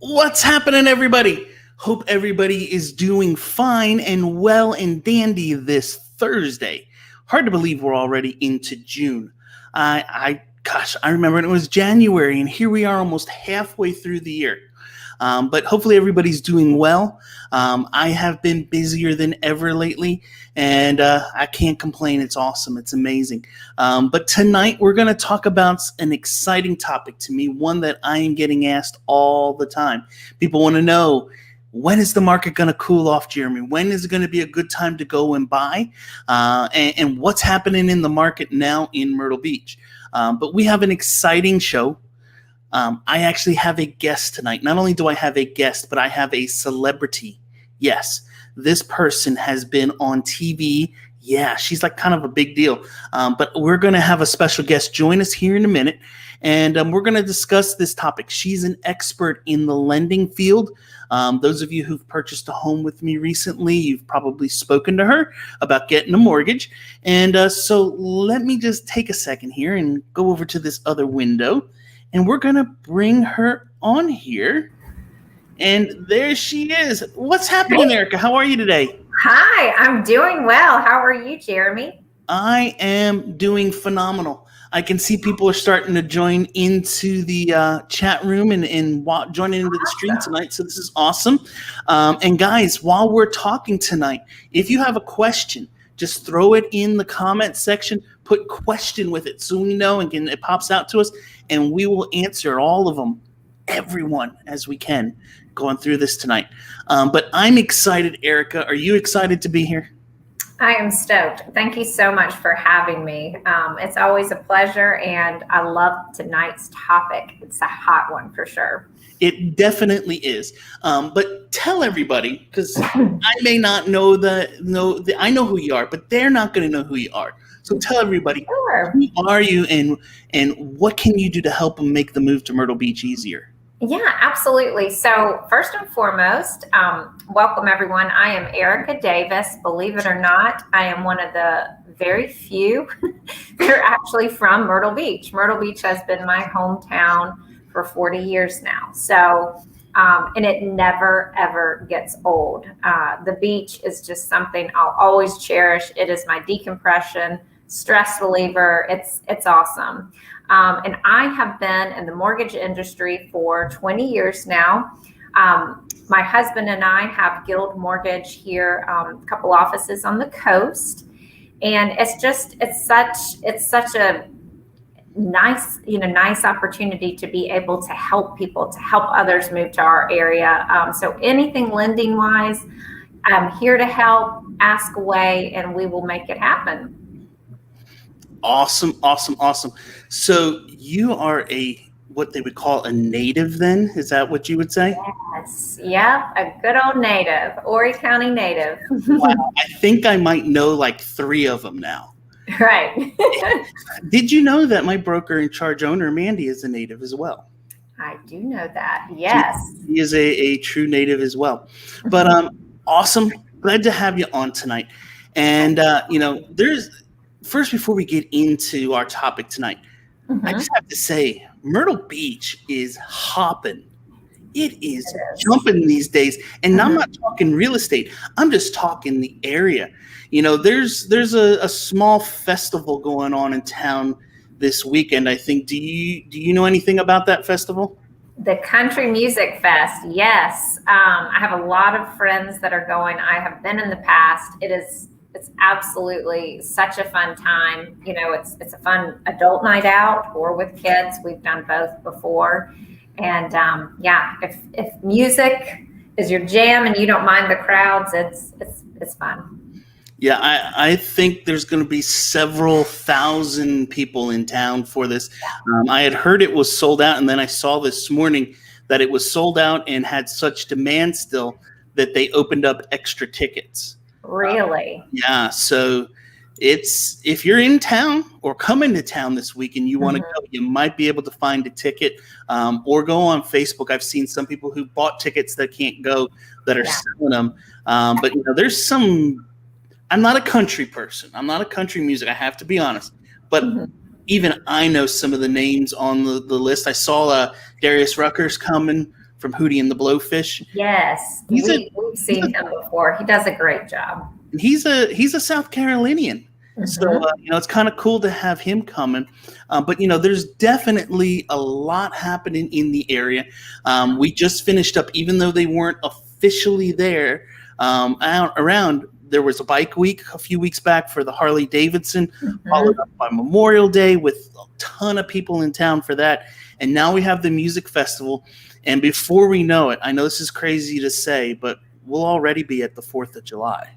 What's happening, everybody? Hope everybody is doing fine and well and dandy this Thursday. Hard to believe we're already into June. Gosh, I remember when it was January, and here we are almost halfway through the year. But hopefully everybody's doing well. I have been busier than ever lately, and I can't complain. It's awesome. It's amazing. But tonight we're going to talk about an exciting topic to me, one that I am getting asked all the time. People want to know, when is the market going to cool off, Jeremy? When is it going to be a good time to go and buy? And what's happening in the market now in Myrtle Beach? But we have an exciting show. I actually have a guest tonight. Not only do I have a guest, but I have a celebrity. Yes, this person has been on TV. Yeah, she's like kind of a big deal. But we're going to have a special guest join us here in a minute, and we're going to discuss this topic. She's an expert in the lending field. Those of you who've purchased a home with me recently, you've probably spoken to her about getting a mortgage. And so let me just take a second here and go over to this other window. And we're going to bring her on here. And there she is. What's happening, Erica? How are you today? Hi, I'm doing well. How are you, Jeremy? I am doing phenomenal. I can see people are starting to join into the chat room and joining into the stream tonight. So this is awesome. And guys, while we're talking tonight, if you have a question, just throw it in the comment section. Put question with it so we know and it pops out to us, and we will answer all of them, everyone, as we can, going through this tonight. But I'm excited, Erica. Are you excited to be here? I am stoked. Thank you so much for having me. It's always a pleasure, and I love tonight's topic. It's a hot one for sure. It definitely is. But tell everybody, because I may not know I know who you are, but they're not going to know who you are. So tell everybody, Sure. Who are you, and what can you do to help them make the move to Myrtle Beach easier? Yeah, absolutely. So first and foremost, welcome everyone. I am Erica Davis. Believe it or not, I am one of the very few that are actually from Myrtle Beach. Myrtle Beach has been my hometown for 40 years now. So, and it never, ever gets old. The beach is just something I'll always cherish. It is my decompression, stress reliever. It's awesome. And I have been in the mortgage industry for 20 years now. My husband and I have Guild Mortgage here, a couple offices on the coast. And it's such a nice opportunity to be able to help people, to help others move to our area. So anything lending wise, I'm here to help, ask away, and we will make it happen. Awesome. So you are what they would call a native then? Is that what you would say? Yes. Yep. A good old native, Horry County native. Wow. I think I might know like 3 of them now. Right. Did you know that my broker and charge owner, Mandy, is a native as well? I do know that. Yes. He is a true native as well. But awesome. Glad to have you on tonight. And, first, before we get into our topic tonight, I just have to say, Myrtle Beach is hopping. It is jumping these days. And I'm not talking real estate. I'm just talking the area. There's a small festival going on in town this weekend, I think. Do you know anything about that festival? The Country Music Fest. Yes. I have a lot of friends that are going. I have been in the past. It's absolutely such a fun time. It's a fun adult night out or with kids. We've done both before. And if music is your jam and you don't mind the crowds, it's fun. Yeah, I think there's going to be several thousand people in town for this. I had heard it was sold out, and then I saw this morning that it was sold out and had such demand still that they opened up extra tickets. Really? Yeah, so if you're in town or coming to town this week and you want to go, you might be able to find a ticket or go on Facebook. I've seen some people who bought tickets that can't go that are selling them. But there's some. I'm not a country person. I'm not a country music. I have to be honest. But even I know some of the names on the list. I saw Darius Rucker's coming from Hootie and the Blowfish. Yes, we've seen him before. He does a great job. He's a South Carolinian. So, it's kind of cool to have him coming. But, there's definitely a lot happening in the area. We just finished up, even though they weren't officially there, around, there was a bike week a few weeks back for the Harley Davidson, followed up by Memorial Day with a ton of people in town for that. And now we have the music festival. And before we know it, I know this is crazy to say, but we'll already be at the 4th of July.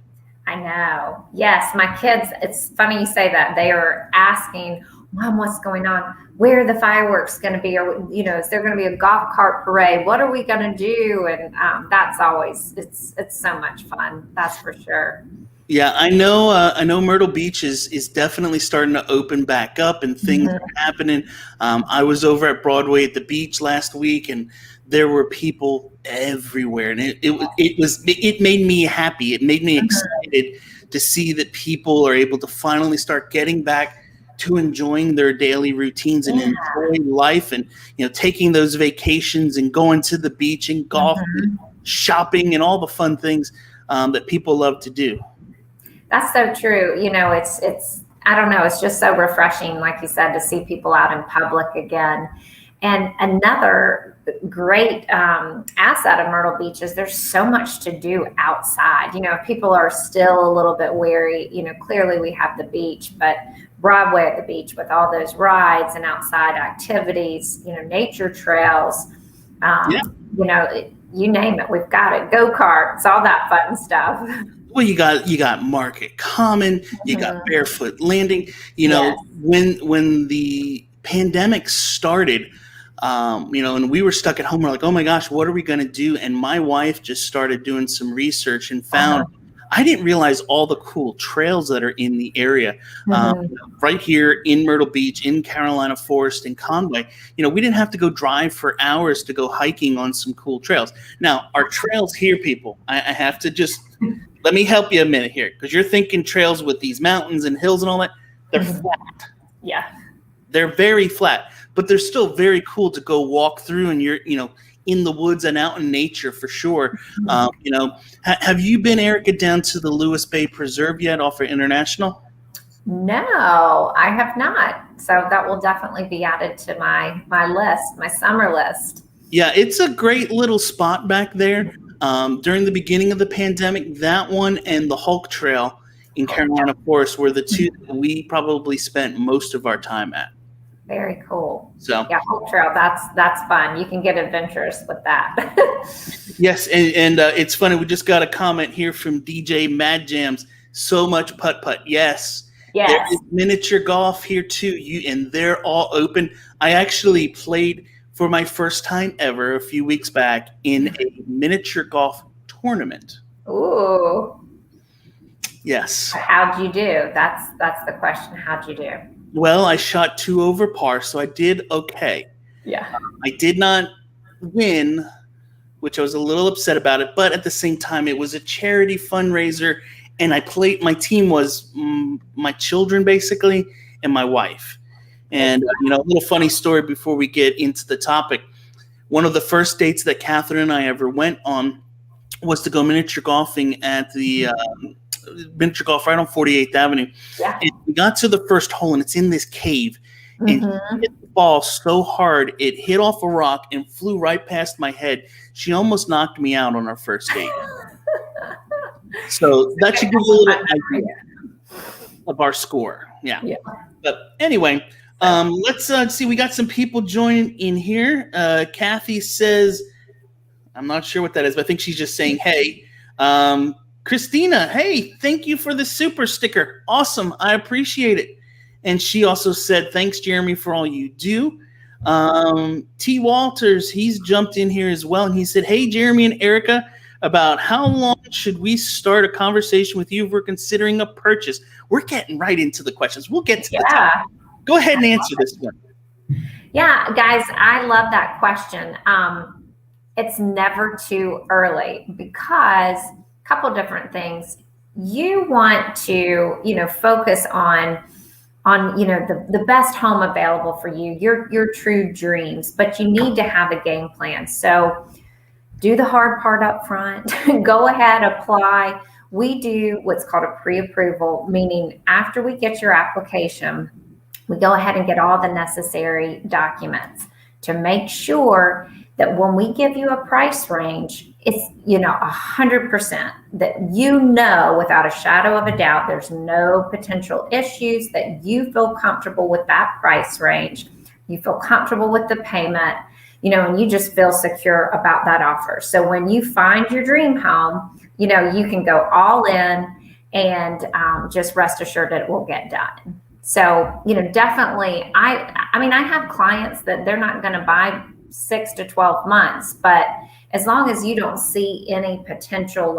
I know. Yes, my kids, it's funny you say that. They are asking, Mom, what's going on? Where are the fireworks going to be? Or, is there going to be a golf cart parade? What are we going to do? And that's always, it's so much fun. That's for sure. Yeah, I know Myrtle Beach is definitely starting to open back up and things are happening. I was over at Broadway at the beach last week and there were people everywhere, and it made me happy. It made me excited to see that people are able to finally start getting back to enjoying their daily routines and enjoying life, and taking those vacations and going to the beach and golf, and shopping, and all the fun things that people love to do. That's so true. It's I don't know. It's just so refreshing, like you said, to see people out in public again. And another great asset of Myrtle Beach is there's so much to do outside. People are still a little bit wary. Clearly we have the beach, but Broadway at the beach with all those rides and outside activities, nature trails, you name it, we've got it. Go-karts, all that fun stuff. Well, you got Market Common, you got Barefoot Landing. When the pandemic started, and we were stuck at home, we're like, oh my gosh, what are we going to do? And my wife just started doing some research and found, I didn't realize all the cool trails that are in the area. Right here in Myrtle Beach, in Carolina Forest, in Conway, we didn't have to go drive for hours to go hiking on some cool trails. Now, our trails here, people, I have to just, let me help you a minute here, because you're thinking trails with these mountains and hills and all that. They're flat. Yeah. They're very flat, but they're still very cool to go walk through, and you're, in the woods and out in nature for sure. Have you been, Erica, down to the Lewis Bay Preserve yet off of International? No, I have not. So that will definitely be added to my list, my summer list. Yeah, it's a great little spot back there. During the beginning of the pandemic, that one and the Hulk Trail in Carolina Forest were the two that we probably spent most of our time at. Very cool. So yeah, Hulk Trail, that's fun. You can get adventurous with that. Yes, and it's funny. We just got a comment here from DJ Mad Jams. So much putt-putt. Yes. There is miniature golf here too. And they're all open. I actually played for my first time ever a few weeks back in a miniature golf tournament. Ooh. Yes. How'd you do? That's the question. How'd you do? Well, I shot 2 over par, so I did okay. Yeah. I did not win, which I was a little upset about it, but at the same time, it was a charity fundraiser, and my team was my children, basically, and my wife. And, a little funny story before we get into the topic. One of the first dates that Catherine and I ever went on was to go miniature golfing at the miniature golf right on 48th Avenue. Yeah. And we got to the first hole, and it's in this cave. And she hit the ball so hard, it hit off a rock and flew right past my head. She almost knocked me out on our first date. So that should give you a little idea of our score. Yeah. But anyway, let's see. We got some people joining in here. Kathy says, I'm not sure what that is, but I think she's just saying, hey. Christina, hey, thank you for the super sticker. Awesome. I appreciate it. And she also said, thanks, Jeremy, for all you do. T. Walters, he's jumped in here as well. And he said, hey, Jeremy and Erica, about how long should we start a conversation with you if we're considering a purchase? We're getting right into the questions. We'll get to the topic. Go ahead and answer this one. Yeah, guys, I love that question. It's never too early because a couple different things. You want to, focus on the best home available for you, your true dreams, but you need to have a game plan. So do the hard part up front. Go ahead, apply. We do what's called a pre-approval, meaning after we get your application, we go ahead and get all the necessary documents to make sure that when we give you a price range, it's 100% that without a shadow of a doubt, there's no potential issues, that you feel comfortable with that price range, you feel comfortable with the payment, and you just feel secure about that offer. So when you find your dream home, you can go all in and just rest assured that it will get done. So, definitely, I have clients that they're not going to buy 6 to 12 months, but as long as you don't see any potential,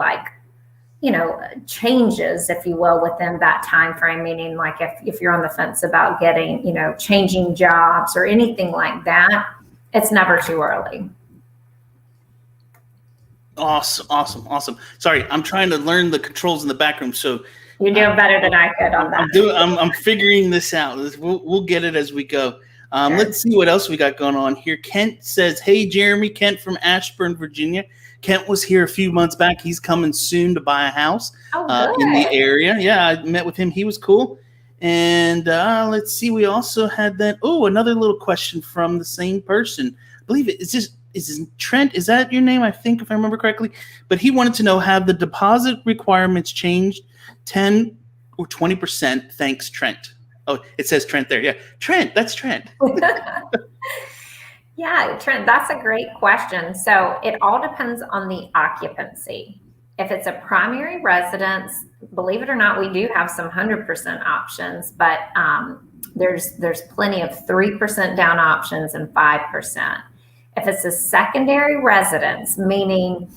changes, if you will, within that time frame, meaning like if you're on the fence about getting, changing jobs or anything like that, it's never too early. Awesome. Sorry, I'm trying to learn the controls in the back room, so you're doing better than I could on that. I'm figuring this out. We'll get it as we go. Let's see what else we got going on here. Kent says, "Hey, Jeremy, Kent from Ashburn, Virginia. Kent was here a few months back. He's coming soon to buy a house in the area. Yeah, I met with him. He was cool. And let's see. We also had that. Oh, another little question from the same person. I believe it is Trent. Is that your name? I think, if I remember correctly. But he wanted to know, have the deposit requirements changed 10 or 20%? Thanks, Trent." Oh, it says Trent there. Yeah, Trent. That's Trent. Yeah, Trent, that's a great question. So it all depends on the occupancy. If it's a primary residence, believe it or not, we do have some 100% options, but there's plenty of 3% down options and 5%. If it's a secondary residence, meaning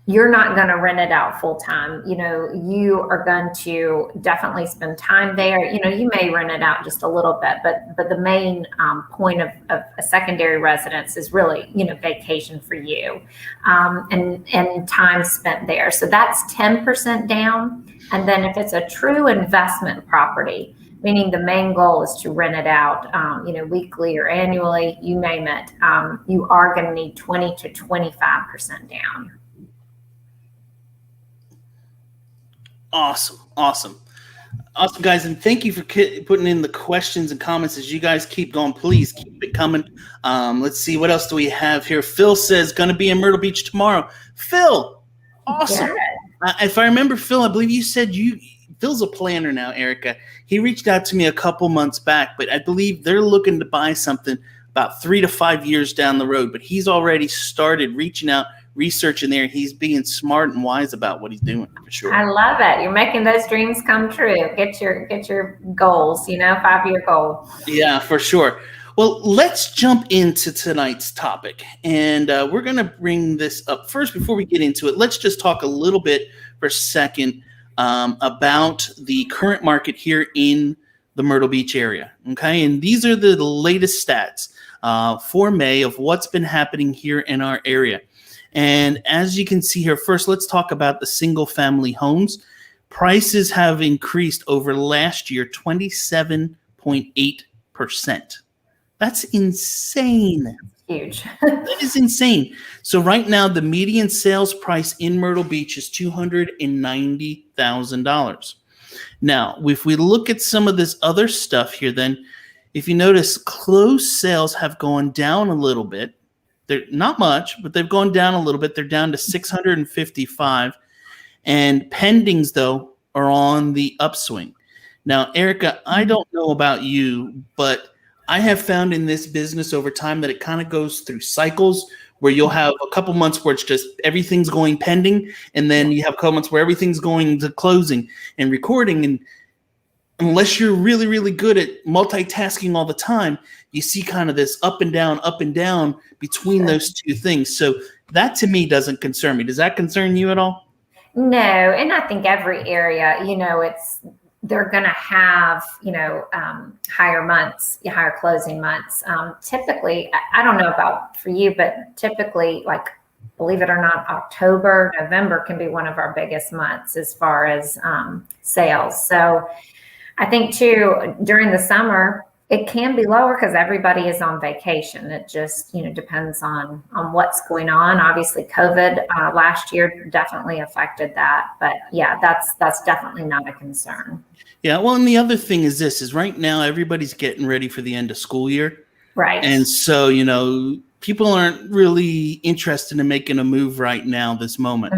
you're not going to rent it out full time, you are going to definitely spend time there. You may rent it out just a little bit, but the main point of a secondary residence is really, vacation for you and time spent there. So that's 10% down. And then if it's a true investment property, meaning the main goal is to rent it out, weekly or annually, you name it, you are going to need 20 to 25% down. Awesome, guys, and thank you for putting in the questions and comments. As you guys keep going, please keep it coming. Let's see, what else do we have here? Phil says, "Gonna be in Myrtle Beach tomorrow." Phil, awesome. Yeah. If I remember, Phil, I believe you said Phil's a planner now, Erica. He reached out to me a couple months back, but I believe they're looking to buy something about 3 to 5 years down the road. But he's already started reaching out, researching there. He's being smart and wise about what he's doing, for sure. I love it. You're making those dreams come true. Get your goals, 5-year goal. Yeah, for sure. Well, let's jump into tonight's topic, and we're going to bring this up first. Before we get into it, let's just talk a little bit for a second about the current market here in the Myrtle Beach area. Okay, and these are the latest stats for May of what's been happening here in our area. And as you can see here, first, let's talk about the single family homes. Prices have increased over last year, 27.8%. That's insane. Huge. That is insane. So right now, the median sales price in Myrtle Beach is $290,000. Now, if we look at some of this other stuff here, then if you notice, closed sales have gone down a little bit. They're not much, but they've gone down a little bit. They're down to 655. And pendings, though, are on the upswing. Now, Erica, I don't know about you, but I have found in this business over time that it kind of goes through cycles where you'll have a couple months where it's just everything's going pending, and then you have a couple months where everything's going to closing and recording. And unless you're really, really good at multitasking all the time, you see kind of this up and down between those two things. So that to me doesn't concern me. Does that concern you at all? No. And I think every area, they're going to have, higher months, higher closing months. Typically, I don't know about for you, but typically, like, believe it or not, October, November can be one of our biggest months as far as sales. So I think too, during the summer, It can be lower because everybody is on vacation. It just, depends on what's going on. Obviously, COVID last year definitely affected that. But yeah, that's definitely not a concern. Yeah. Well, and the other thing is right now everybody's getting ready for the end of school year. Right. And so, people aren't really interested in making a move right now, this moment,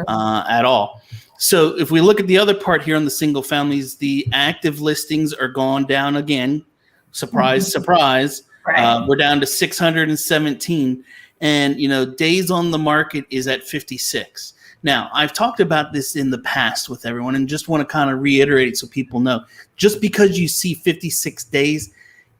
at all. So if we look at the other part here on the single families, the active listings are gone down again. Surprise, surprise. Right. We're down to 617. And, days on the market is at 56. Now, I've talked about this in the past with everyone and just want to kind of reiterate it so people know. Just because you see 56 days,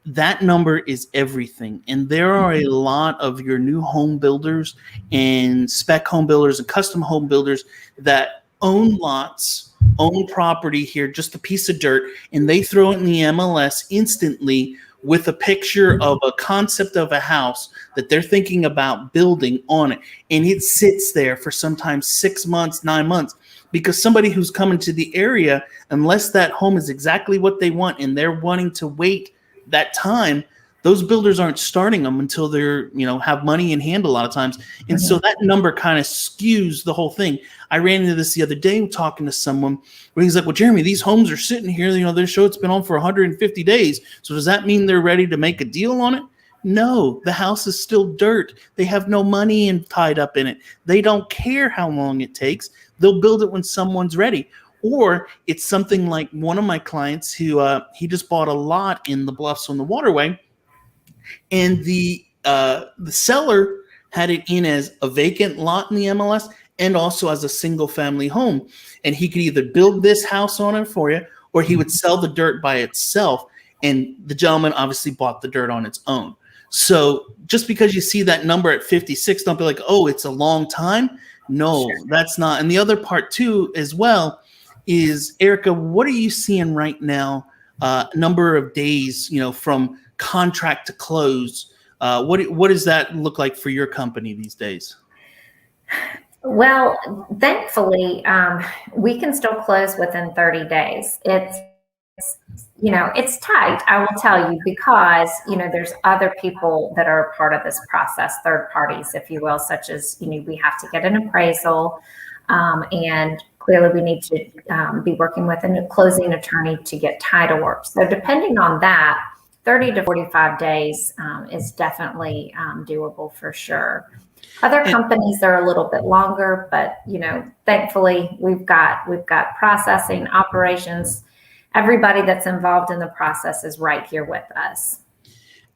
that number is everything. And there are a lot of your new home builders and spec home builders and custom home builders that own lots, own property here, just a piece of dirt, and they throw it in the MLS instantly with a picture of a concept of a house that they're thinking about building on it. And it sits there for sometimes 6 months, 9 months, because somebody who's coming to the area, unless that home is exactly what they want and they're wanting to wait that time, those builders aren't starting them until they're, have money in hand a lot of times. And so that number kind of skews the whole thing. I ran into this the other day talking to someone where he's like, well, Jeremy, these homes are sitting here, they show it's been on for 150 days. So does that mean they're ready to make a deal on it? No, the house is still dirt. They have no money tied up in it. They don't care how long it takes. They'll build it when someone's ready. Or it's something like one of my clients who he just bought a lot in the Bluffs on the Waterway, and the seller had it in as a vacant lot in the MLS and also as a single family home. And he could either build this house on it for you, or he would sell the dirt by itself. And the gentleman obviously bought the dirt on its own. So just because you see that number at 56, don't be like, oh, it's a long time. No, that's not. And the other part too, as well, is, Erica, what are you seeing right now? Number of days, from contract to close. What does that look like for your company these days? Well, thankfully, we can still close within 30 days. It's tight, I will tell you, because, there's other people that are a part of this process, third parties, if you will, such as, we have to get an appraisal, and clearly we need to be working with a closing attorney to get title work. So depending on that, 30 to 45 days is definitely doable for sure. Other companies are a little bit longer, but thankfully we've got processing, operations. Everybody that's involved in the process is right here with us.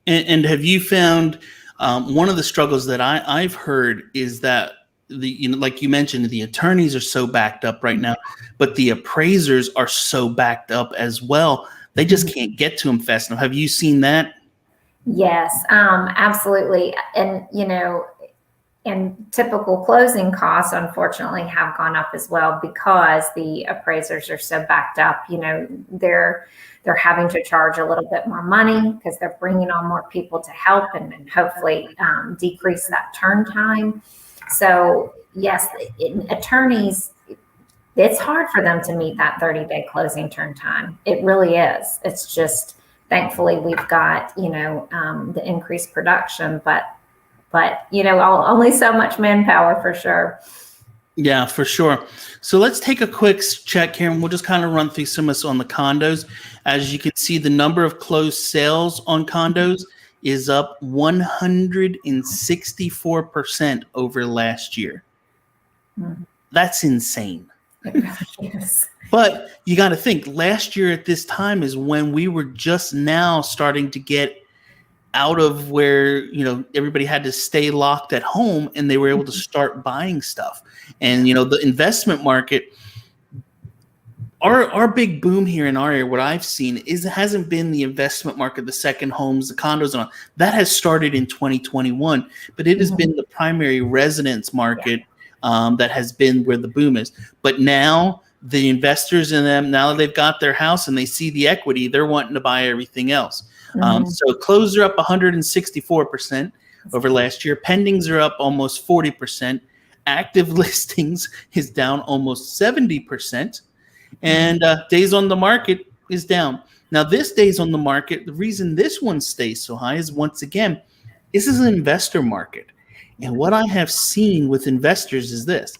And have you found one of the struggles that I've heard is that like you mentioned, the attorneys are so backed up right now, but the appraisers are so backed up as well. They just can't get to them fast enough. Have you seen that? Yes, absolutely. And typical closing costs, unfortunately, have gone up as well because the appraisers are so backed up. They're having to charge a little bit more money because they're bringing on more people to help and hopefully decrease that turn time. So yes, attorneys, it's hard for them to meet that 30-day closing turn time. It really is. It's just, thankfully, we've got, the increased production, but only so much manpower for sure. Yeah, for sure. So let's take a quick check here, and we'll just kind of run through some of this on the condos. As you can see, the number of closed sales on condos is up 164% over last year. That's insane. Yes. But you got to think, last year at this time is when we were just now starting to get out of where, everybody had to stay locked at home and they were able to start buying stuff. And, the investment market, our big boom here in our area, what I've seen is it hasn't been the investment market, the second homes, the condos, and all. That has started in 2021, but it has been the primary residence market that has been where the boom is. But now the investors in them, now that they've got their house and they see the equity, they're wanting to buy everything else. So closed are up 164% over last year. Pendings are up almost 40%. Active listings is down almost 70%. And days on the market is down. Now, this stays on the market. The reason this one stays so high is, once again, this is an investor market. And what I have seen with investors is this.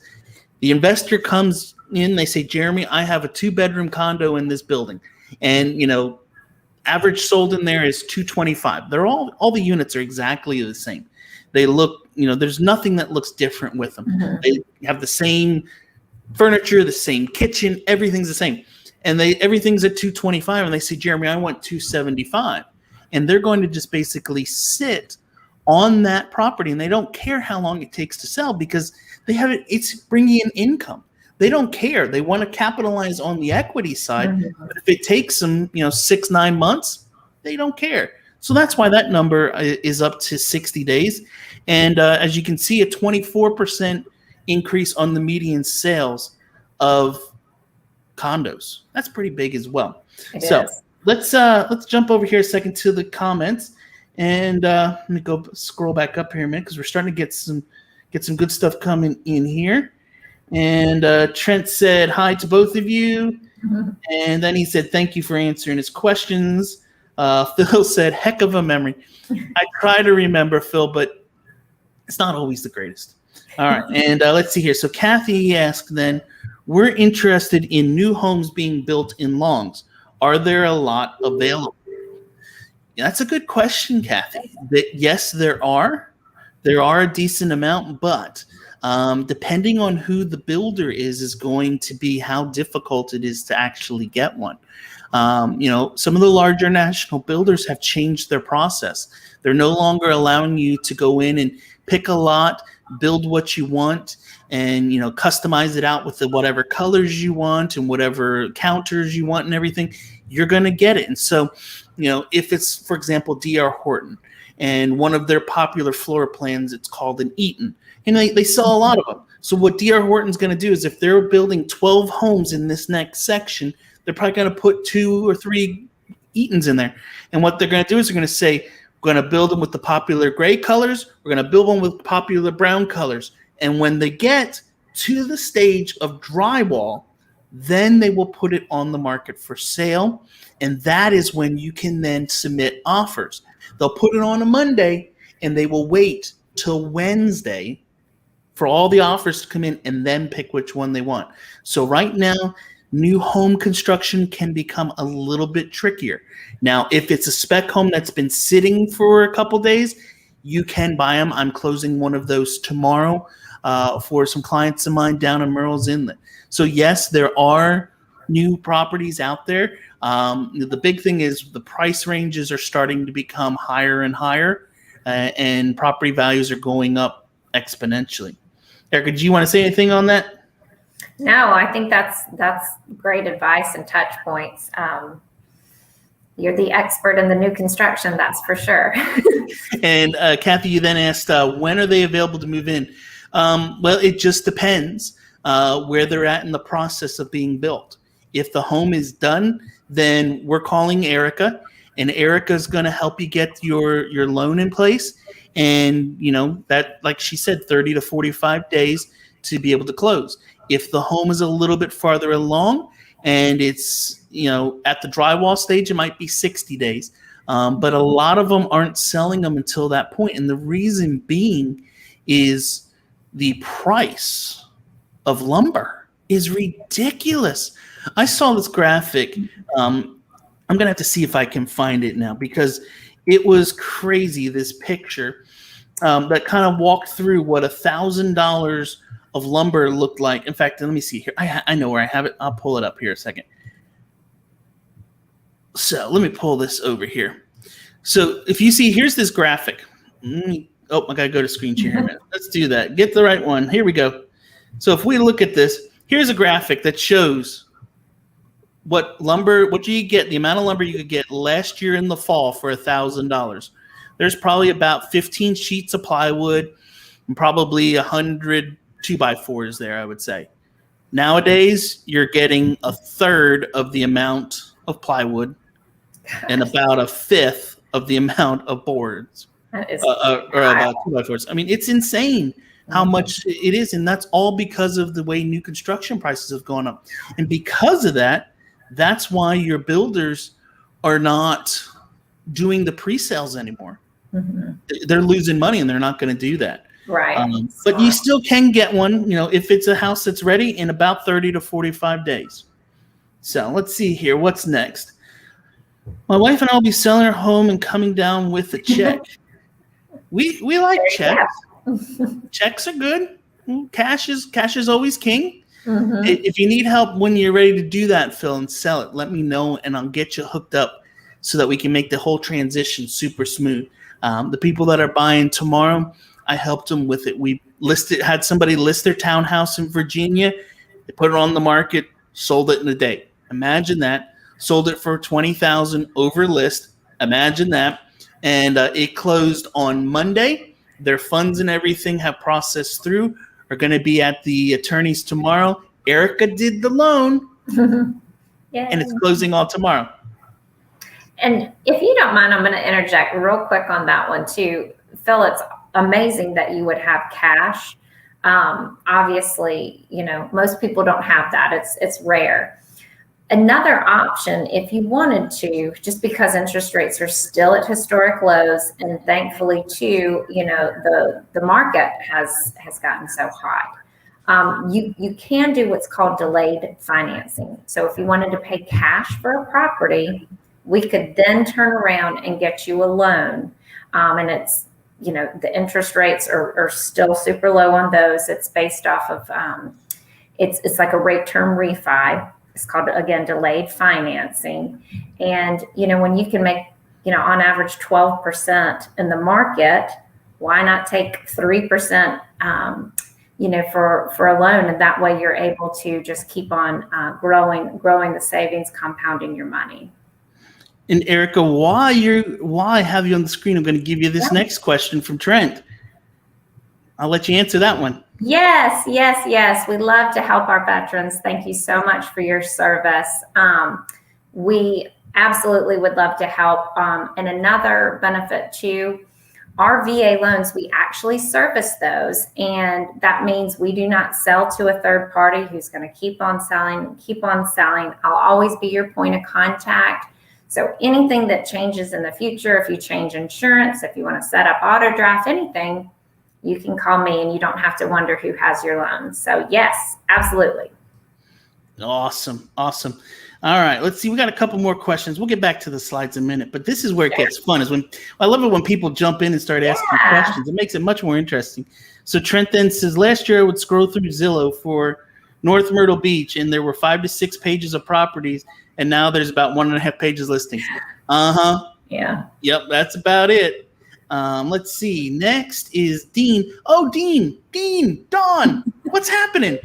The investor comes in, they say, Jeremy, I have a 2-bedroom condo in this building. And, average sold in there is $225. They're all the units are exactly the same. They look, there's nothing that looks different with them. Mm-hmm. They have the same furniture, the same kitchen, everything's the same. And everything's at $225, and they say, Jeremy, I want $275. And they're going to just basically sit on that property, and they don't care how long it takes to sell because they have it. It's bringing in income. They don't care. They want to capitalize on the equity side. Mm-hmm. But if it takes them, 6-9 months, they don't care. So that's why that number is up to 60 days. And as you can see, a 24% increase on the median sales of condos. That's pretty big as well. Let's jump over here a second to the comments, and let me go scroll back up here a minute because we're starting to get some good stuff coming in here. And Trent said hi to both of you, mm-hmm. and then he said thank you for answering his questions. Phil said heck of a memory. I try to remember, Phil, but it's not always the greatest. All right, and let's see here. So Kathy asked then, we're interested in new homes being built in Longs. Are there a lot available? That's a good question, Kathy. Yes, there are. There are a decent amount, but depending on who the builder is going to be how difficult it is to actually get one. Some of the larger national builders have changed their process. They're no longer allowing you to go in and pick a lot, build what you want, and customize it out with whatever colors you want and whatever counters you want and everything. You're going to get it. And so, if it's, for example, D.R. Horton, and one of their popular floor plans, it's called an Eaton, and they sell a lot of them. So what D.R. Horton's going to do is, if they're building 12 homes in this next section, they're probably going to put 2 or 3 Eatons in there. And what they're going to do is they're going to say, we're going to build them with the popular gray colors. We're going to build them with popular brown colors. And when they get to the stage of drywall, then they will put it on the market for sale. And that is when you can then submit offers. They'll put it on a Monday, and they will wait till Wednesday for all the offers to come in and then pick which one they want. So right now, new home construction can become a little bit trickier. Now, if it's a spec home that's been sitting for a couple days, you can buy them. I'm closing one of those tomorrow for some clients of mine down in Myrtle's Inlet. So yes, there are new properties out there. The big thing is the price ranges are starting to become higher and higher, and property values are going up exponentially. Erica, do you want to say anything on that? No, I think that's great advice and touch points. You're the expert in the new construction, that's for sure. And Kathy, you then asked, when are they available to move in? Well, it just depends where they're at in the process of being built. If the home is done, then we're calling Erica, and Erica's going to help you get your loan in place. And, that, like she said, 30 to 45 days to be able to close. If the home is a little bit farther along and it's, at the drywall stage, it might be 60 days. But a lot of them aren't selling them until that point. And the reason being is the price of lumber is ridiculous. I saw this graphic. I'm going to have to see if I can find it now because it was crazy, this picture that kind of walked through what $1,000 of lumber looked like. In fact, let me see here. I know where I have it. I'll pull it up here a second. So let me pull this over here. So if you see, here's this graphic. I got to go to screen share here a minute. Let's do that. Get the right one. Here we go. So if we look at this, here's a graphic that shows what you get, the amount of lumber you could get last year in the fall for $1,000. There's probably about 15 sheets of plywood and probably 100 2x4s there, I would say. Nowadays, you're getting a third of the amount of plywood and about a fifth of the amount of boards, or about 2x4s. I mean, it's insane how much it is, and that's all because of the way new construction prices have gone up. And because of that, that's why your builders are not doing the pre-sales anymore. Mm-hmm. They're losing money and they're not going to do that. Right. But you still can get one, if it's a house that's ready in about 30 to 45 days. So let's see here. What's next? My wife and I will be selling our home and coming down with a check. We like checks. Checks are good. Cash is always king. Mm-hmm. If you need help when you're ready to do that, Phil, and sell it, let me know and I'll get you hooked up so that we can make the whole transition super smooth. The people that are buying tomorrow, I helped them with it. We had somebody list their townhouse in Virginia. They put it on the market, sold it in a day. Imagine that. Sold it for $20,000 over list. Imagine that. And it closed on Monday. Their funds and everything have processed through. Are going to be at the attorneys tomorrow. Erica did the loan. And it's closing all tomorrow. And if you don't mind, I'm going to interject real quick on that one too. Phil, it's amazing that you would have cash. Obviously, most people don't have that. It's rare. Another option, if you wanted to, just because interest rates are still at historic lows, and thankfully too, the market has gotten so hot. You can do what's called delayed financing. So if you wanted to pay cash for a property, we could then turn around and get you a loan. And it's, the interest rates are still super low on those. It's based off of, it's like a rate term refi. It's called, again, delayed financing. And, when you can make, on average 12% in the market, why not take 3%, for a loan? And that way you're able to just keep on growing the savings, compounding your money. And Erica, why I have you on the screen, I'm going to give you this next question from Trent. I'll let you answer that one. Yes. We love to help our veterans. Thank you so much for your service. We absolutely would love to help. And another benefit too, our VA loans, we actually service those. And that means we do not sell to a third party who's going to keep on selling. I'll always be your point of contact. So anything that changes in the future, if you change insurance, if you want to set up auto draft, anything, you can call me and you don't have to wonder who has your loan. So yes, absolutely. Awesome. All right, let's see. We got a couple more questions. We'll get back to the slides in a minute, but this is where it gets fun. I love it when people jump in and start asking questions. It makes it much more interesting. So Trent then says, last year I would scroll through Zillow for North Myrtle Beach and there were 5 to 6 pages of properties. And now there's about 1.5 pages listing. Yeah. Yep, that's about it. Let's see. Next is Dean. Oh, Dean, Dawn, what's happening?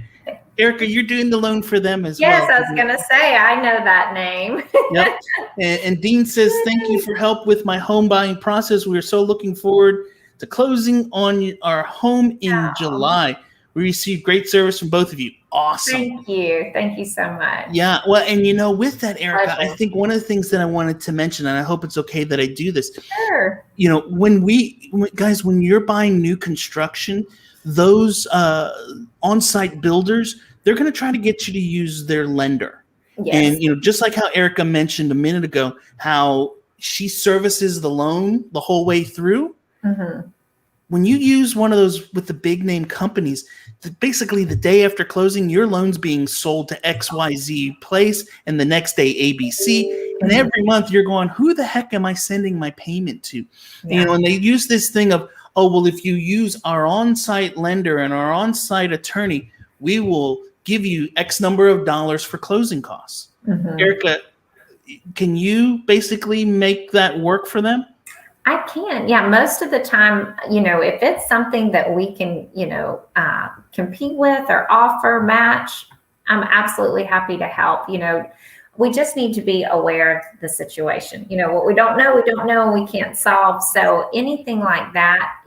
Erica, you're doing the loan for them as well. Yes, I was going to say, I know that name. Yep. And Dean says, thank you for help with my home buying process. We are so looking forward to closing on our home in July. We received great service from both of you. Awesome. Thank you so much. Yeah. Well, and with that, Erica, Pleasure. I think one of the things that I wanted to mention, and I hope it's okay that I do this. Sure. When you're buying new construction, those on-site builders, they're going to try to get you to use their lender. Yes. And, just like how Erica mentioned a minute ago, how she services the loan the whole way through. Mm-hmm. When you use one of those with the big name companies, basically the day after closing, your loan's being sold to XYZ place and the next day ABC. And every month you're going, who the heck am I sending my payment to? Yeah. And they use this thing of, oh, well, if you use our on-site lender and our on-site attorney, we will give you X number of dollars for closing costs. Mm-hmm. Erica, can you basically make that work for them? I can. Yeah. Most of the time, if it's something that we can, compete with or offer, match, I'm absolutely happy to help. We just need to be aware of the situation. What we don't know, we can't solve. So anything like that,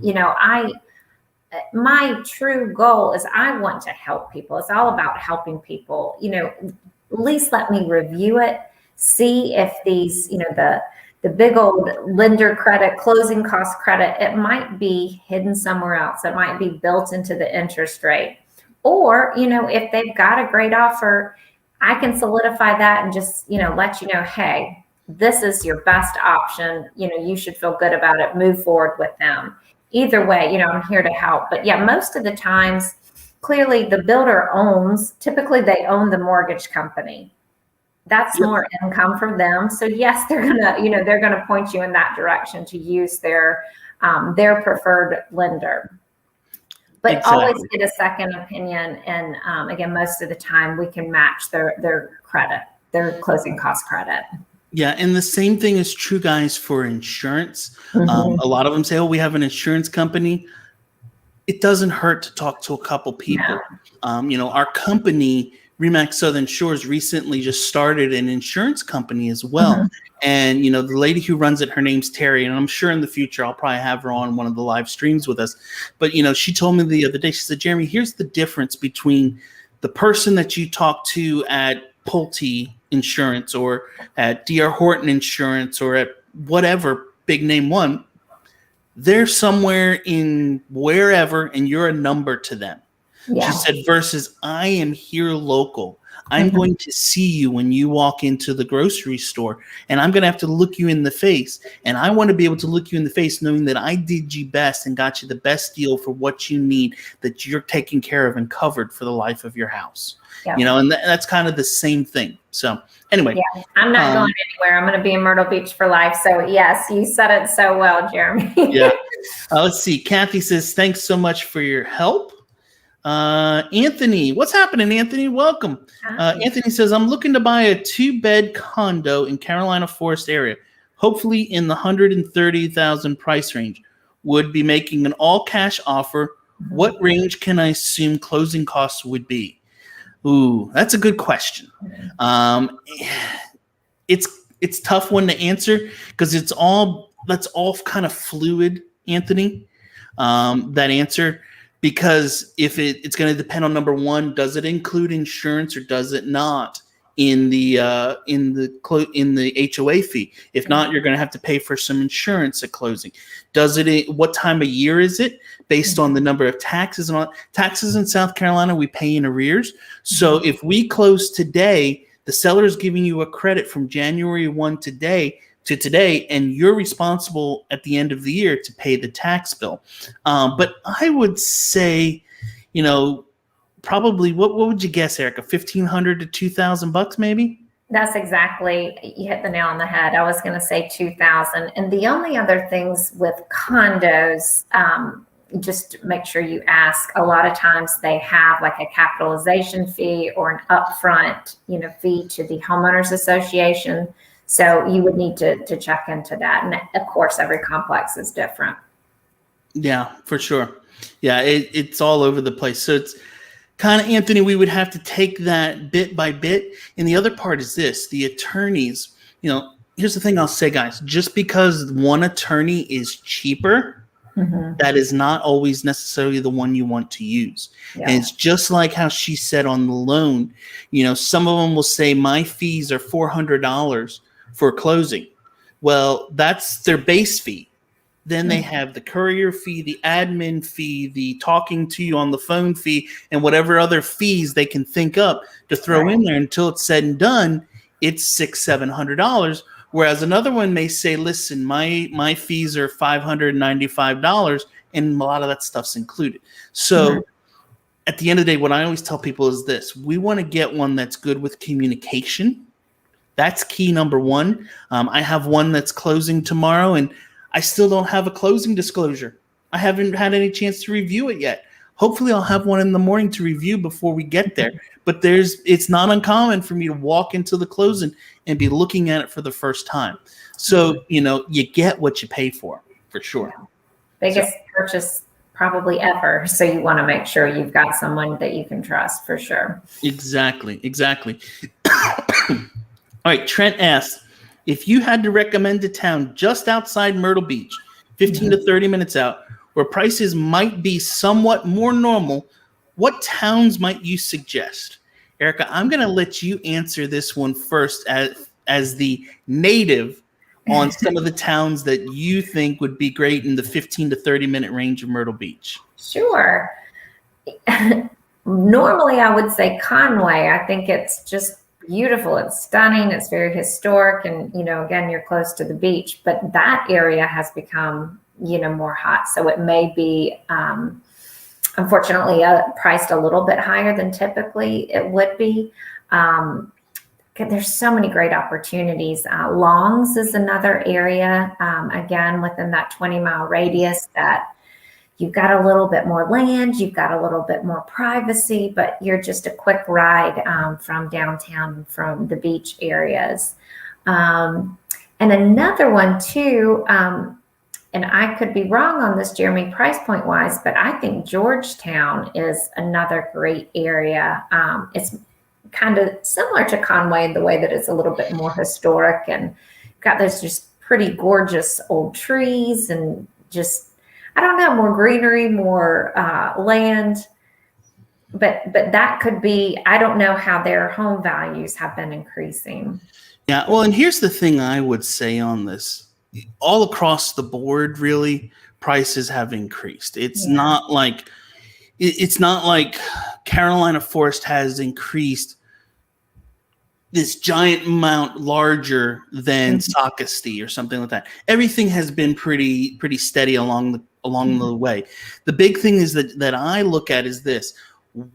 my true goal is I want to help people. It's all about helping people, at least let me review it, see if these, the big old lender credit, closing cost credit, it might be hidden somewhere else. It might be built into the interest rate. Or, if they've got a great offer, I can solidify that and just, let you know, hey, this is your best option. You should feel good about it. Move forward with them. Either way, I'm here to help. But yeah, most of the times, clearly the builder typically they own the mortgage company. That's more income for them. So yes, they're gonna point you in that direction to use their preferred lender. But always get a second opinion. And again, most of the time we can match their credit, their closing cost credit. Yeah, and the same thing is true, guys, for insurance. A lot of them say, we have an insurance company. It doesn't hurt to talk to a couple people. No. Our company, Remax Southern Shores, recently just started an insurance company as well. And, the lady who runs it, her name's Terry, and I'm sure in the future I'll probably have her on one of the live streams with us. But, she told me the other day, she said, Jeremy, here's the difference between the person that you talk to at Pulte Insurance or at D.R. Horton Insurance or at whatever big name one. They're somewhere in wherever, and you're a number to them. Yeah. She said, versus I am here local. I'm going to see you when you walk into the grocery store, and I'm going to have to look you in the face. And I want to be able to look you in the face knowing that I did you best and got you the best deal for what you need, that you're taken care of and covered for the life of your house. Yeah. And that's kind of the same thing. So anyway. Yeah, I'm not going anywhere. I'm going to be in Myrtle Beach for life. So yes, you said it so well, Jeremy. Yeah. Let's see. Kathy says, thanks so much for your help. Anthony, what's happening, Anthony? Welcome. Anthony says, I'm looking to buy a 2-bed condo in Carolina Forest area, hopefully in the $130,000 price range. Would be making an all-cash offer. What range can I assume closing costs would be? Ooh, that's a good question. It's tough one to answer because that's all kind of fluid, Anthony. That answer. Because if it's going to depend on, number one, does it include insurance or does it not in the HOA fee? If not, you're going to have to pay for some insurance at closing. What time of year is it? Based on the number of taxes and all. Taxes in South Carolina, we pay in arrears. So if we close today, the seller is giving you a credit from January 1 to today, and you're responsible at the end of the year to pay the tax bill. But I would say, probably what would you guess, Erica? $1,500 to $2,000 maybe? That's exactly, you hit the nail on the head. I was going to say 2,000. And the only other things with condos, just make sure you ask. A lot of times they have like a capitalization fee or an upfront, fee to the homeowners association. So you would need to check into that. And of course, every complex is different. Yeah, for sure. Yeah, it's all over the place. So it's kind of, Anthony, we would have to take that bit by bit. And the other part is this, the attorneys, here's the thing I'll say, guys, just because one attorney is cheaper, that is not always necessarily the one you want to use. Yeah. And it's just like how she said on the loan, some of them will say my fees are $400 for closing. Well, that's their base fee. Then they have the courier fee, the admin fee, the talking to you on the phone fee, and whatever other fees they can think up to throw in there. Until it's said and done, it's $600-700. Whereas another one may say, listen, my fees are $595, and a lot of that stuff's included. So at the end of the day, what I always tell people is this: we want to get one that's good with communication. That's key number one. I have one that's closing tomorrow, and I still don't have a closing disclosure. I haven't had any chance to review it yet. Hopefully I'll have one in the morning to review before we get there. But it's not uncommon for me to walk into the closing and be looking at it for the first time. So, you get what you pay for sure. Biggest purchase probably ever. So you want to make sure you've got someone that you can trust for sure. Exactly. All right, Trent asks, if you had to recommend a town just outside Myrtle Beach, 15 to 30 minutes out, where prices might be somewhat more normal, what towns might you suggest? Erica, I'm going to let you answer this one first as the native on some of the towns that you think would be great in the 15 to 30 minute range of Myrtle Beach. Sure. Normally, I would say Conway. I think it's just beautiful. It's stunning. It's very historic. And, again, you're close to the beach, but that area has become, more hot. So it may be, unfortunately, priced a little bit higher than typically it would be. There's so many great opportunities. Longs is another area, again, within that 20-mile radius that you've got a little bit more land, you've got a little bit more privacy, but you're just a quick ride from downtown, from the beach areas. And another one too, and I could be wrong on this, Jeremy, price point wise, but I think Georgetown is another great area. It's kind of similar to Conway in the way that it's a little bit more historic and got those just pretty gorgeous old trees and just, I don't know, more greenery, more land. But that could be, I don't know how their home values have been increasing. Yeah, well, and here's the thing I would say on this. All across the board, really, prices have increased. It's not like Carolina Forest has increased this giant amount larger than Sockasty or something like that. Everything has been pretty steady along the way. The big thing is that I look at is this: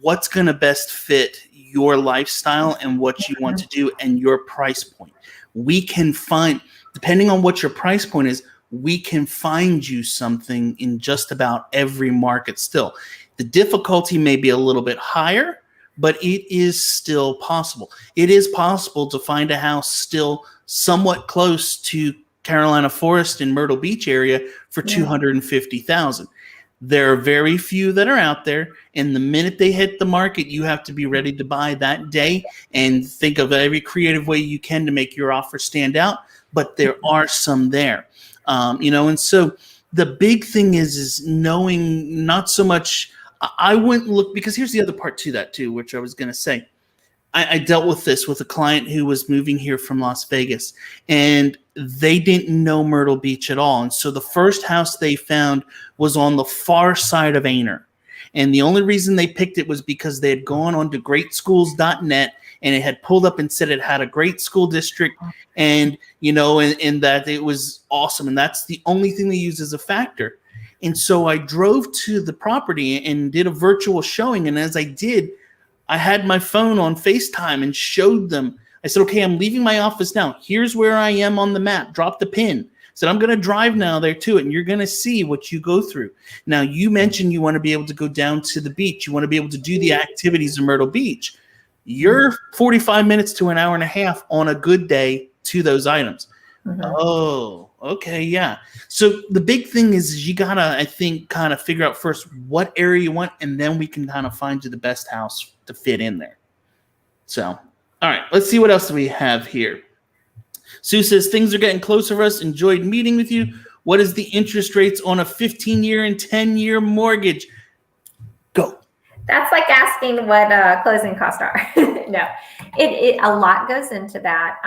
what's going to best fit your lifestyle and what you want to do and your price point. We can find, depending on what your price point is, we can find you something in just about every market still. The difficulty may be a little bit higher, but it is still possible. It is possible to find a house still somewhat close to Carolina Forest in Myrtle Beach area for $250,000. There are very few that are out there, and the minute they hit the market, you have to be ready to buy that day and think of every creative way you can to make your offer stand out. But there are some there, and so the big thing is knowing not so much. I wouldn't look, because here's the other part to that too, which I was going to say. I dealt with this with a client who was moving here from Las Vegas, and they didn't know Myrtle Beach at all. And so the first house they found was on the far side of Aner. And the only reason they picked it was because they had gone on to greatschools.net and it had pulled up and said it had a great school district and, and that it was awesome. And that's the only thing they used as a factor. And so I drove to the property and did a virtual showing. And as I did, I had my phone on FaceTime and showed them. I said, okay, I'm leaving my office now. Here's where I am on the map. Drop the pin. I said, I'm going to drive now there to it, and you're going to see what you go through. Now, you mentioned you want to be able to go down to the beach. You want to be able to do the activities in Myrtle Beach. You're 45 minutes to an hour and a half on a good day to those items. Mm-hmm. Oh, okay, yeah. So the big thing is you got to, I think, kind of figure out first what area you want, and then we can kind of find you the best house to fit in there. So, all right, let's see what else we have here. Sue says, things are getting closer for us. Enjoyed meeting with you. What is the interest rates on a 15-year and 10-year mortgage? Go. That's like asking what closing costs are. No, it a lot goes into that.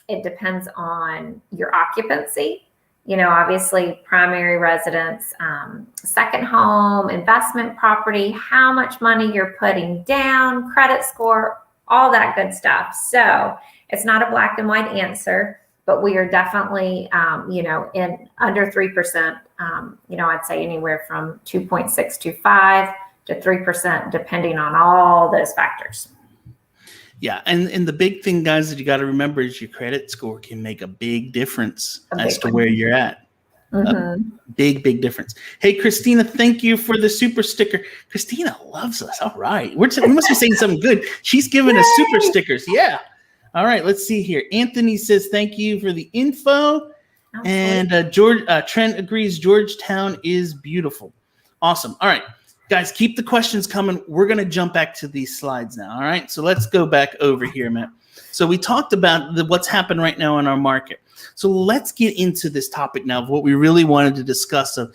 It depends on your occupancy. Obviously primary residence, second home, investment property, how much money you're putting down, credit score, all that good stuff. So it's not a black and white answer, but we are definitely, in under 3%, I'd say anywhere from 2.625 to 3%, depending on all those factors. Yeah, and the big thing, guys, that you got to remember is your credit score can make a big difference as to where you're at. Mm-hmm. Big difference. Hey, Christina, thank you for the super sticker. Christina loves us. All right. We must be saying something good. She's giving us super stickers. Yeah. All right, let's see here. Anthony says thank you for the info. And Trent agrees Georgetown is beautiful. Awesome. All right. Guys, keep the questions coming. We're going to jump back to these slides now, all right? So let's go back over here, Matt. So we talked about what's happened right now in our market. So let's get into this topic now of what we really wanted to discuss of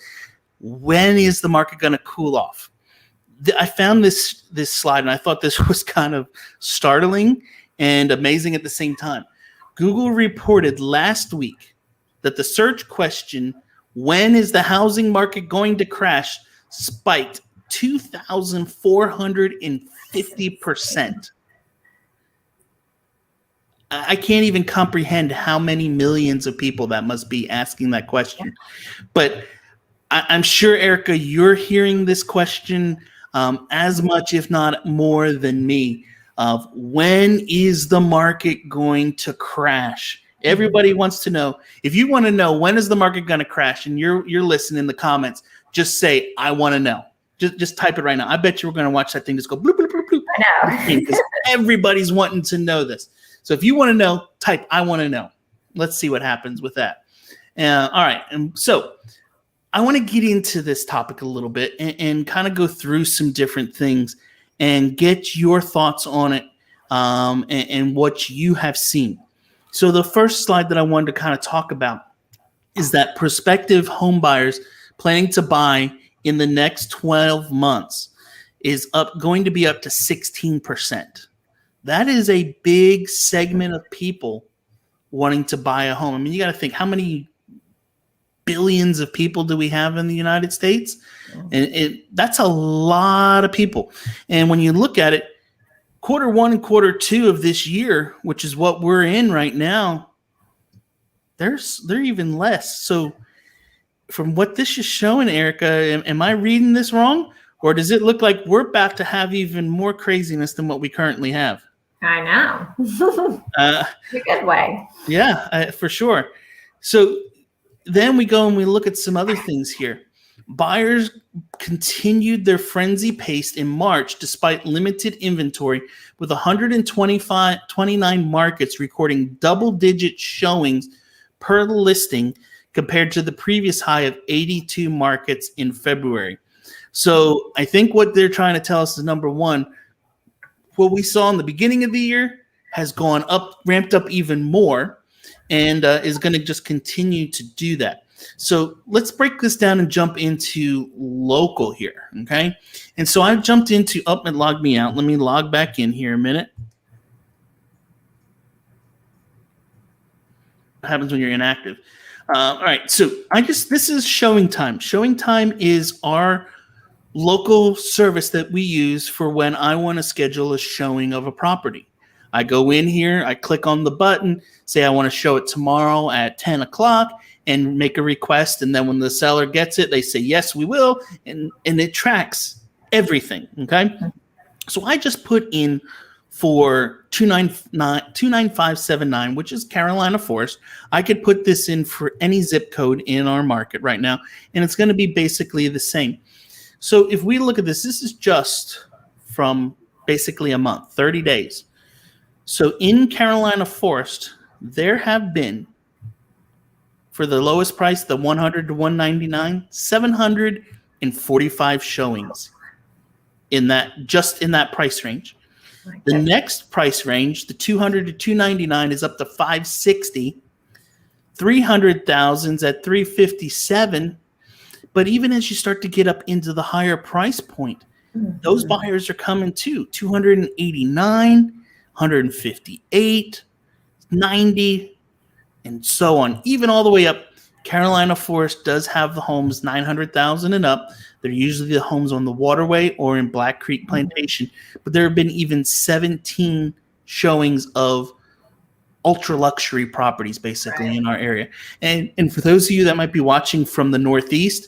when is the market going to cool off. I found this slide, and I thought this was kind of startling and amazing at the same time. Google reported last week that the search question, when is the housing market going to crash, spiked 2,450%. I can't even comprehend how many millions of people that must be asking that question. But I'm sure, Erica, you're hearing this question as much, if not more, than me. Of when is the market going to crash? Everybody wants to know. If you want to know when is the market going to crash, and you're listening in the comments, just say I want to know. Just type it right now. I bet you we're going to watch that thing just go bloop bloop bloop bloop. I know. Because everybody's wanting to know this. So if you want to know, type I want to know. Let's see what happens with that. All right, and so I want to get into this topic a little bit and kind of go through some different things and get your thoughts on it and what you have seen. So the first slide that I wanted to kind of talk about is that prospective home buyers planning to buy in the next 12 months is going to be up to 16%. That is a big segment of people wanting to buy a home. I mean, you got to think, how many billions of people do we have in the United States? And that's a lot of people. And when you look at it, Q1 and Q2 of this year, which is what we're in right now, they're even less. So from what this is showing, Erica, am I reading this wrong? Or does it look like we're about to have even more craziness than what we currently have? I know. In a good way. Yeah, for sure. So then we go and we look at some other things here. Buyers continued their frenzy pace in March despite limited inventory, with 29 markets recording double-digit showings per listing compared to the previous high of 82 markets in February. So I think what they're trying to tell us is, number one, what we saw in the beginning of the year has gone up, ramped up even more, and is going to just continue to do that. So let's break this down and jump into local here, okay? And so I've jumped into, it logged me out. Let me log back in here a minute. What happens when you're inactive? All right, so this is Showing Time. Showing Time is our local service that we use for when I want to schedule a showing of a property. I go in here, I click on the button, say I want to show it tomorrow at 10 o'clock, and make a request. And then when the seller gets it, they say, yes, we will. And it tracks everything, okay? So I just put in for 29579, which is Carolina Forest. I could put this in for any zip code in our market right now, and it's going to be basically the same. So if we look at this is just from basically a month, 30 days. So in Carolina Forest, there have been, for the lowest price, the 100 to 199, 745 showings in that price range. The next price range, the 200 to 299, is up to 560. 300,000's at 357. But even as you start to get up into the higher price point, those buyers are coming too. 289, 158, 90, and so on. Even all the way up, Carolina Forest does have the homes 900,000 and up. They're usually the homes on the waterway or in Black Creek Plantation. But there have been even 17 showings of ultra luxury properties basically in our area. And for those of you that might be watching from the Northeast,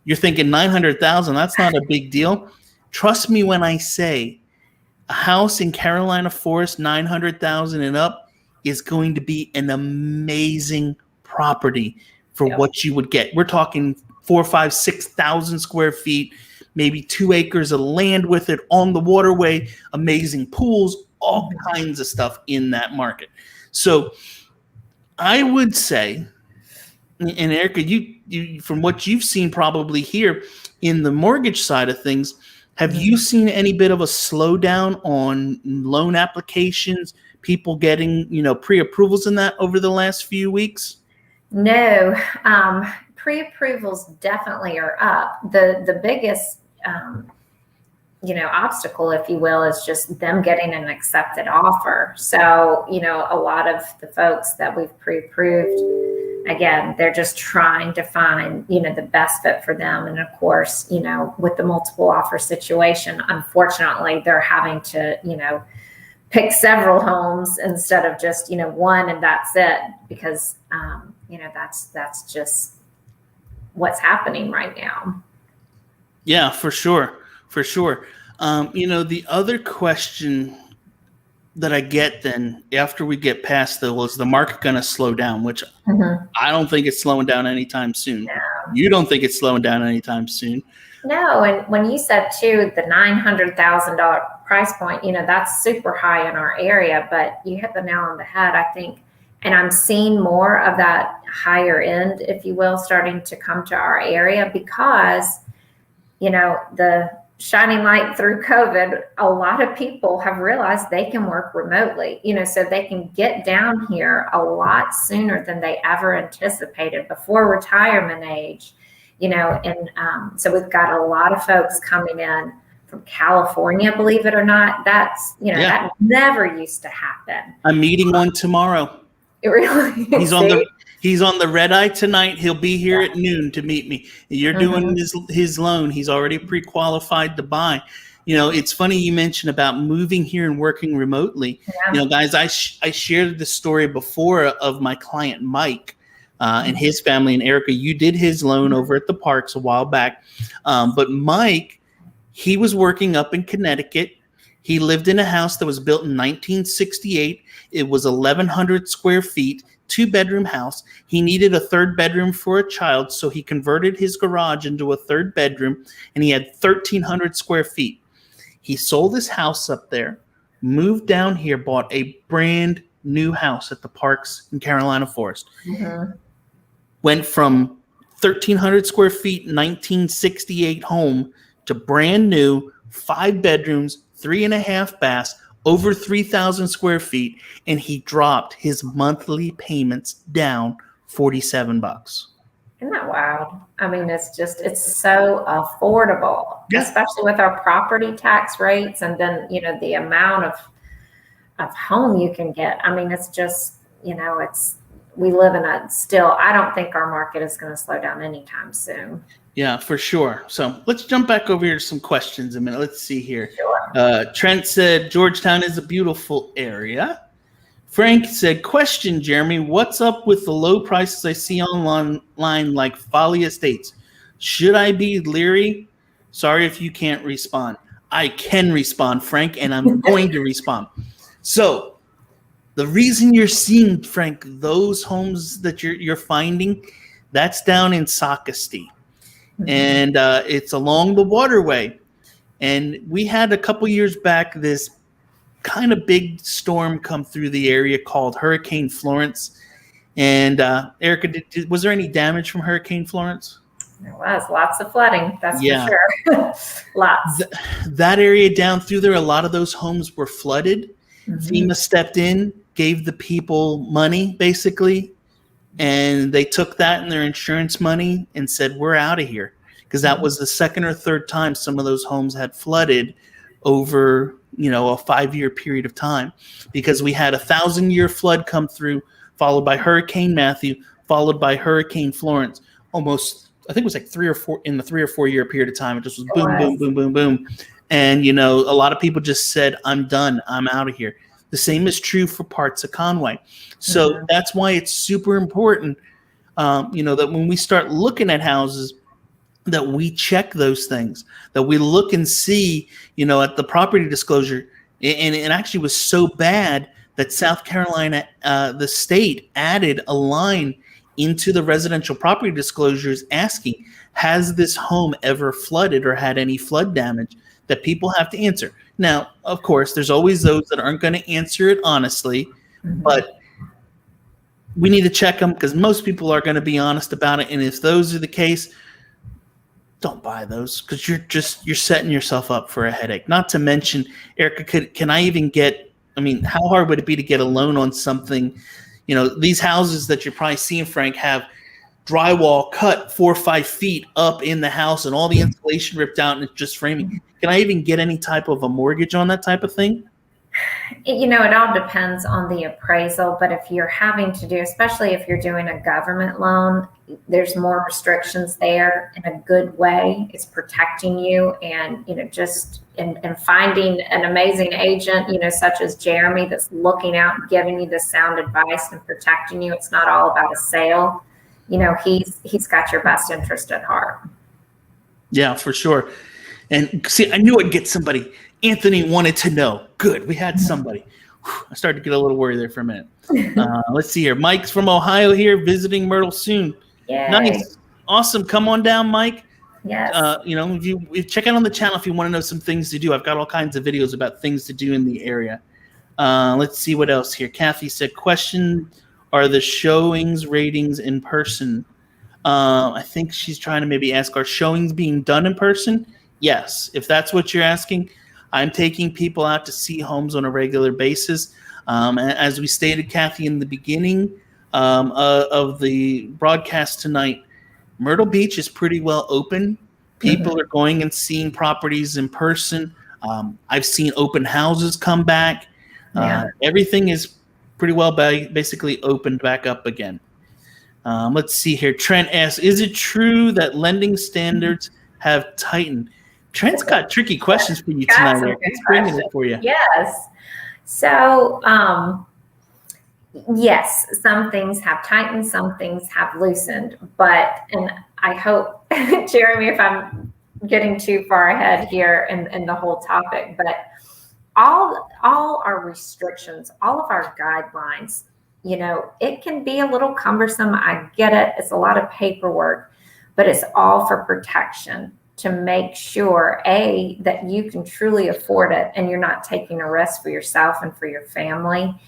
you're thinking 900,000, that's not a big deal. Trust me when I say a house in Carolina Forest, 900,000 and up, is going to be an amazing property for what you would get. We're talking 4,000, 5,000, 6,000 square feet, maybe 2 acres of land with it on the waterway, amazing pools, all kinds of stuff in that market. So I would say, and Erica, you from what you've seen probably here in the mortgage side of things, have you seen any bit of a slowdown on loan applications, people getting, pre-approvals in that over the last few weeks? No, pre-approvals definitely are up. The biggest, obstacle, if you will, is just them getting an accepted offer. So, a lot of the folks that we've pre-approved, again, they're just trying to find, the best fit for them. And of course, with the multiple offer situation, unfortunately, they're having to, pick several homes instead of just, one and that's it, because, that's just what's happening right now. Yeah, for sure. For sure. The other question that I get then after we get past is the market going to slow down, which I don't think it's slowing down anytime soon. No. You don't think it's slowing down anytime soon. No, and when you said too, the $900,000 price point, that's super high in our area, but you hit the nail on the head, I think. And I'm seeing more of that higher end, if you will, starting to come to our area because, the shining light through COVID, a lot of people have realized they can work remotely, so they can get down here a lot sooner than they ever anticipated before retirement age, and so we've got a lot of folks coming in from California, believe it or not. That's, that never used to happen. I'm meeting one tomorrow. It really is. He's on the red eye tonight. He'll be here at noon to meet me. You're doing his loan. He's already pre-qualified to buy. It's funny you mentioned about moving here and working remotely. Yeah. Guys, I shared the story before of my client Mike and his family. And Erica, you did his loan over at the parks a while back. But Mike, he was working up in Connecticut. He lived in a house that was built in 1968. It was 1,100 square feet. 2-bedroom house. He needed a 3rd bedroom for a child, so he converted his garage into a 3rd bedroom, and he had 1,300 square feet. He sold his house up there, moved down here, bought a brand new house at the parks in Carolina Forest. Went from 1,300 square feet, 1968 home to brand new 5 bedrooms, 3.5 baths, over 3,000 square feet, and he dropped his monthly payments down $47. Isn't that wild? I mean, it's so affordable, especially with our property tax rates, and then the amount of home you can get. I mean, it's just we live in I don't think our market is going to slow down anytime soon. Yeah, for sure. So let's jump back over here to some questions a minute. Let's see here. Sure. Trent said, Georgetown is a beautiful area. Frank said, question, Jeremy, what's up with the low prices I see online like Folly Estates? Should I be leery? Sorry if you can't respond. I can respond, Frank, and I'm going to respond. So the reason you're seeing, Frank, those homes that you're finding, that's down in Sockasty. And it's along the waterway. And we had a couple years back this kind of big storm come through the area called Hurricane Florence. And Erica, was there any damage from Hurricane Florence? There was lots of flooding, that's for sure. Lots. That area down through there, a lot of those homes were flooded. FEMA stepped in, gave the people money, basically. And they took that and their insurance money and said, we're out of here. Because that was the 2nd or 3rd time some of those homes had flooded over, a 5-year period of time. Because we had a 1,000-year flood come through, followed by Hurricane Matthew, followed by Hurricane Florence. Almost, I think it was like 3 or 4 in the 3 or 4 year period of time. It just was boom, boom, boom, boom, boom. And, a lot of people just said, I'm done. I'm out of here. The same is true for parts of Conway. So that's why it's super important, that when we start looking at houses, that we check those things, that we look and see, at the property disclosure. And it actually was so bad that South Carolina, the state, added a line into the residential property disclosures asking, has this home ever flooded or had any flood damage, that people have to answer. Now, of course, there's always those that aren't going to answer it honestly, but we need to check them because most people are going to be honest about it. And if those are the case, don't buy those because you're setting yourself up for a headache. Not to mention, Erica, can I even get, how hard would it be to get a loan on something? These houses that you're probably seeing, Frank, have drywall cut 4 or 5 feet up in the house and all the insulation ripped out and it's just framing. Can I even get any type of a mortgage on that type of thing? It all depends on the appraisal, but if you're having to do, especially if you're doing a government loan, there's more restrictions there in a good way. It's protecting you and, just and finding an amazing agent, such as Jeremy, that's looking out and giving you the sound advice and protecting you. It's not all about a sale. He's got your best interest at heart. Yeah, for sure. And see, I knew I'd get somebody. Anthony wanted to know. Good, we had somebody. Whew, I started to get a little worried there for a minute. Let's see here. Mike's from Ohio here, visiting Myrtle soon. Yay. Nice, awesome. Come on down, Mike. Yes. If you check out on the channel if you want to know some things to do. I've got all kinds of videos about things to do in the area. Let's see what else here. Kathy said, question: are the showings ratings in person? I think she's trying to maybe ask, are showings being done in person? Yes, if that's what you're asking. I'm taking people out to see homes on a regular basis. As we stated, Kathy, in the beginning of the broadcast tonight, Myrtle Beach is pretty well open. People are going and seeing properties in person. I've seen open houses come back. Everything is pretty well basically opened back up again. Let's see here. Trent asks, is it true that lending standards have tightened? Trent's got tricky questions for you tonight. He's bringing it for you. Yes. So, yes, some things have tightened, some things have loosened. And I hope, Jeremy, if I'm getting too far ahead here in the whole topic, but all our restrictions, all of our guidelines, it can be a little cumbersome. I get it. It's a lot of paperwork, but it's all for protection, to make sure, A, that you can truly afford it and you're not taking a risk for yourself and for your family.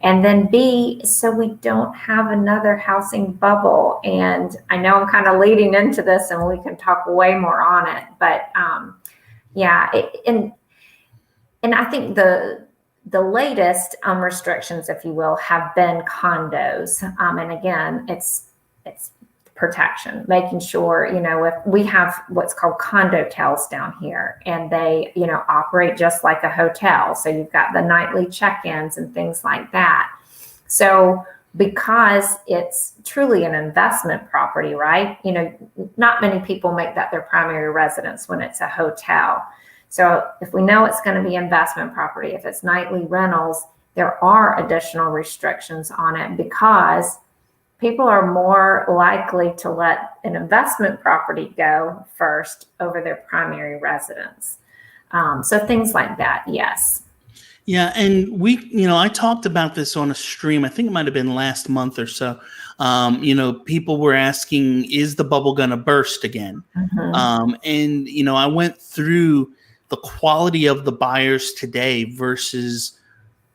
And then B, so we don't have another housing bubble. And I know I'm kind of leading into this and we can talk way more on it, but and I think the latest restrictions, if you will, have been condos. And again, it's protection, making sure, if we have what's called condo tels down here, and they, operate just like a hotel. So you've got the nightly check-ins and things like that. So because it's truly an investment property, right? Not many people make that their primary residence when it's a hotel. So if we know it's going to be investment property, if it's nightly rentals, there are additional restrictions on it because people are more likely to let an investment property go first over their primary residence. So things like that, yes. Yeah, and I talked about this on a stream. I think it might have been last month or so. People were asking, is the bubble going to burst again? And I went through the quality of the buyers today versus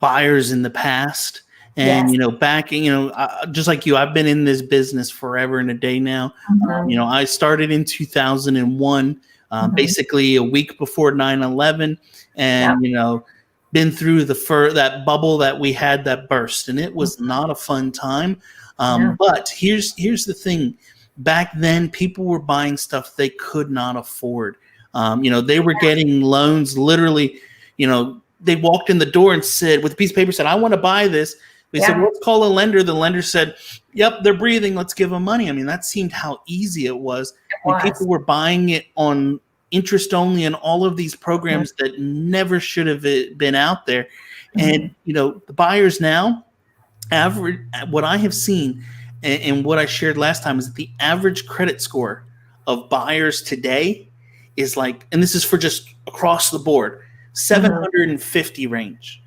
buyers in the past. And, back, just like you, I've been in this business forever and a day now. I started in 2001, basically a week before 9/11, and, been through that bubble that we had that burst, and it was not a fun time. But here's the thing. Back then, people were buying stuff they could not afford. They were getting loans literally, they walked in the door and said, with a piece of paper, said, I want to buy this. They said, let's call a lender. The lender said, yep, they're breathing. Let's give them money. I mean, that seemed how easy it was. And people were buying it on interest only and all of these programs that never should have been out there. And, the buyers now, average, what I have seen and what I shared last time is that the average credit score of buyers today is and this is for just across the board, 750 range.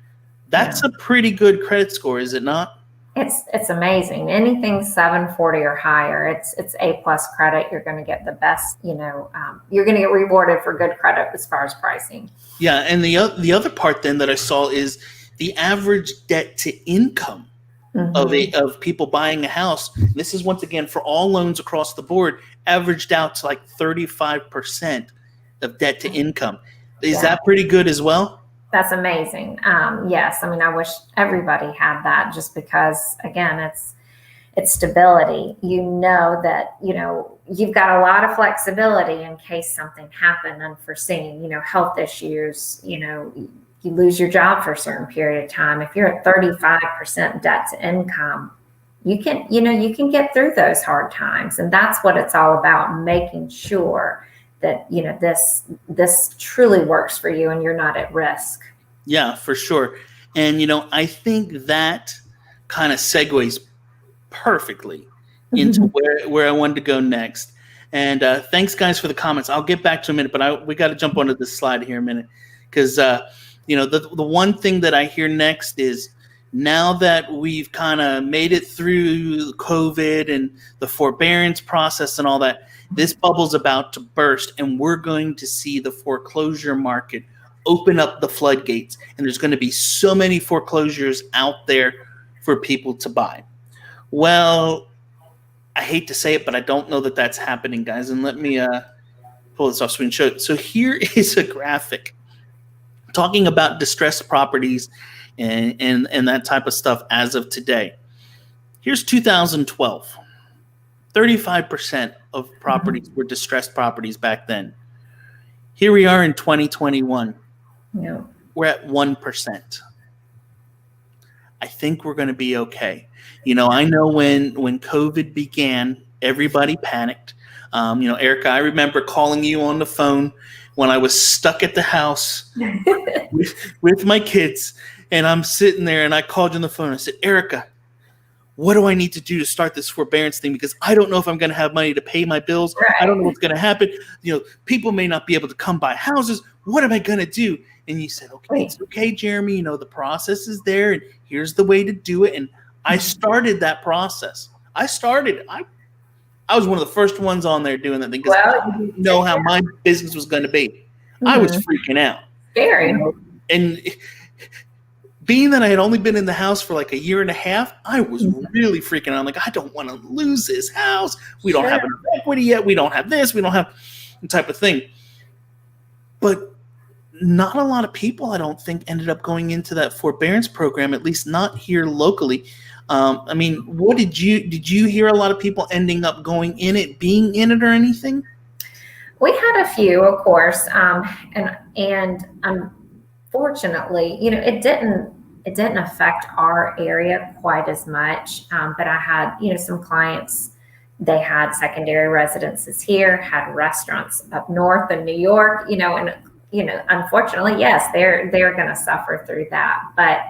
That's a pretty good credit score, is it not? It's amazing. Anything 740 or higher, it's A+ credit. You're going to get the best. You're going to get rewarded for good credit as far as pricing. Yeah, and the other part then that I saw is the average debt to income of people buying a house. This is once again for all loans across the board, averaged out to 35% of debt to income. Is that pretty good as well? That's amazing. Yes. I mean, I wish everybody had that just because, again, it's stability. That, you've got a lot of flexibility in case something happened unforeseen, health issues, you lose your job for a certain period of time. If you're at 35% debt to income, you can get through those hard times. And that's what it's all about, making sure that, this truly works for you and you're not at risk. Yeah, for sure. And, I think that kind of segues perfectly into where I wanted to go next. And thanks, guys, for the comments. I'll get back to a minute, but we got to jump onto this slide here a minute because, the one thing that I hear next is now that we've kind of made it through COVID and the forbearance process and all that, this bubble's about to burst, and we're going to see the foreclosure market open up the floodgates, and there's going to be so many foreclosures out there for people to buy. Well, I hate to say it, but I don't know that that's happening, guys. And let me pull this off screen. So here is a graphic talking about distressed properties and that type of stuff as of today. Here's 2012. 35% of properties were distressed properties back then. Here we are in 2021. Yeah. We're at 1%. I think we're going to be okay. I know when COVID began, everybody panicked. Erica, I remember calling you on the phone when I was stuck at the house with my kids, and I'm sitting there, and I called you on the phone. I said, Erica, what do I need to do to start this forbearance thing? Because I don't know if I'm going to have money to pay my bills. Right. I don't know what's going to happen. People may not be able to come buy houses. What am I going to do? And you said, okay, it's okay, Jeremy. The process is there, and here's the way to do it. And I started that process. I was one of the first ones on there doing that thing because I didn't know how my business was going to be. Mm-hmm. I was freaking out. Scary. And being that I had only been in the house for like a year and a half, I was really freaking out. I'm like, I don't want to lose this house. We don't have enough equity yet. We don't have this. We don't have the type of thing. But not a lot of people, I don't think, ended up going into that forbearance program, at least not here locally. What did you hear a lot of people ending up going in it, being in it or anything? We had a few, of course. And unfortunately, it didn't affect our area quite as much. But I had, some clients, they had secondary residences here, had restaurants up north in New York, and unfortunately, yes, they're going to suffer through that. But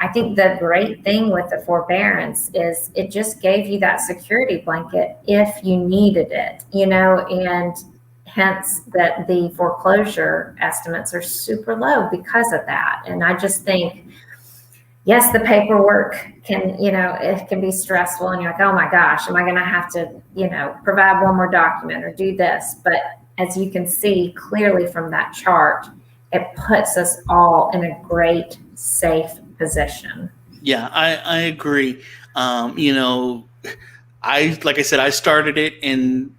I think the great thing with the forbearance is it just gave you that security blanket if you needed it, and hence that the foreclosure estimates are super low because of that. And I just think, yes, the paperwork can, it can be stressful, and you're like, oh my gosh, am I going to have to, provide one more document or do this? But as you can see clearly from that chart, it puts us all in a great, safe position. Yeah, I agree. Like I said, I started it in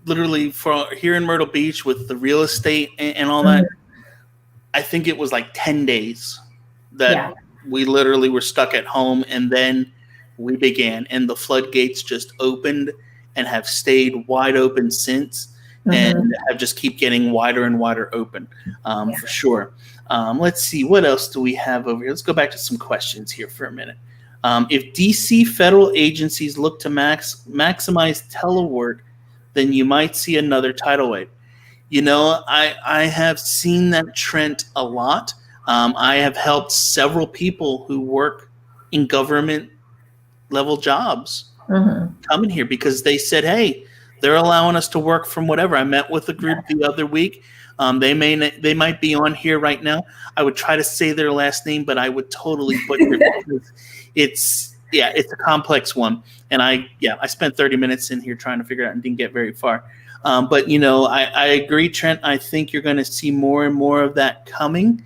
literally here in Myrtle Beach with the real estate and all that. I think it was like 10 days that we literally were stuck at home, and then we began, and the floodgates just opened and have stayed wide open since. And have just keep getting wider and wider open, for sure. Let's see, what else do we have over here? Let's go back to some questions here for a minute. If DC federal agencies look to maximize telework, then you might see another tidal wave. I have seen that trend a lot. I have helped several people who work in government level jobs come in here because they said, hey, they're allowing us to work from whatever. I met with a group the other week. They might be on here right now. I would try to say their last name, but I would totally butcher it because it's a complex one. And I spent 30 minutes in here trying to figure it out and didn't get very far. But I agree, Trent. I think you're going to see more and more of that coming.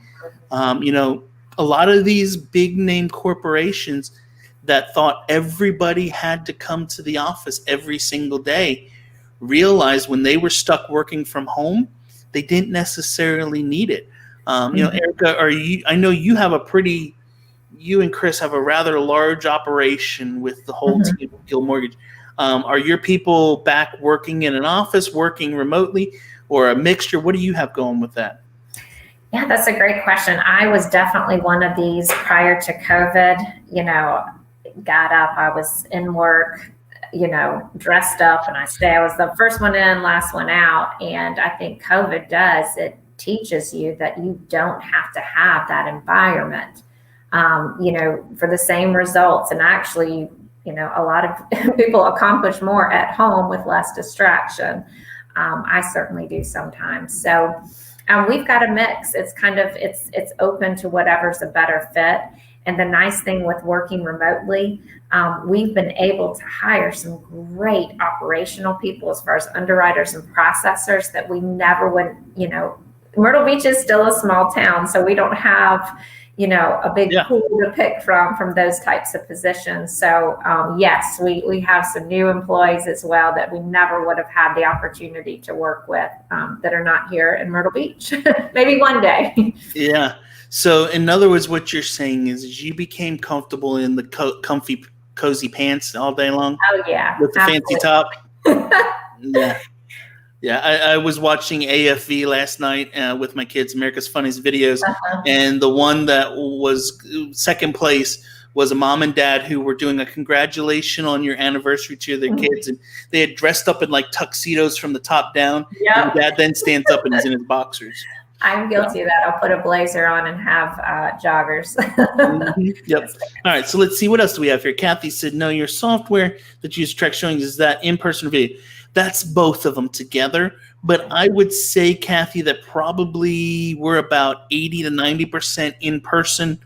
A lot of these big name corporations that thought everybody had to come to the office every single day realized when they were stuck working from home, they didn't necessarily need it. Erica, I know you and Chris have a rather large operation with the whole team of Guild Mortgage. Are your people back working in an office, working remotely, or a mixture? What do you have going with that? Yeah, that's a great question. I was definitely one of these prior to COVID. Got up, I was in work, dressed up, and I was the first one in, last one out. And I think COVID it teaches you that you don't have to have that environment, for the same results. And actually, a lot of people accomplish more at home with less distraction. I certainly do sometimes. So we've got a mix. It's open to whatever's a better fit. And the nice thing with working remotely, we've been able to hire some great operational people as far as underwriters and processors that we never would, Myrtle Beach is still a small town, so we don't have, a big pool to pick from those types of positions. So yes, we have some new employees as well that we never would have had the opportunity to work with that are not here in Myrtle Beach. Maybe one day. Yeah. So in other words, what you're saying is you became comfortable in the comfy, cozy pants all day long? Oh, yeah. With the fancy top? Yeah. Yeah, I was watching AFV last night with my kids, America's Funniest Videos, and the one that was second place was a mom and dad who were doing a congratulation on your anniversary to their kids, and they had dressed up in like tuxedos from the top down. Yep. And dad then stands up and he's in his boxers. I'm guilty of that. I'll put a blazer on and have joggers. Yep. All right, so let's see. What else do we have here? Kathy said, no, your software that you use to track showings, is that in-person or video? That's both of them together. But I would say, Kathy, that probably we're about 80 to 90% in-person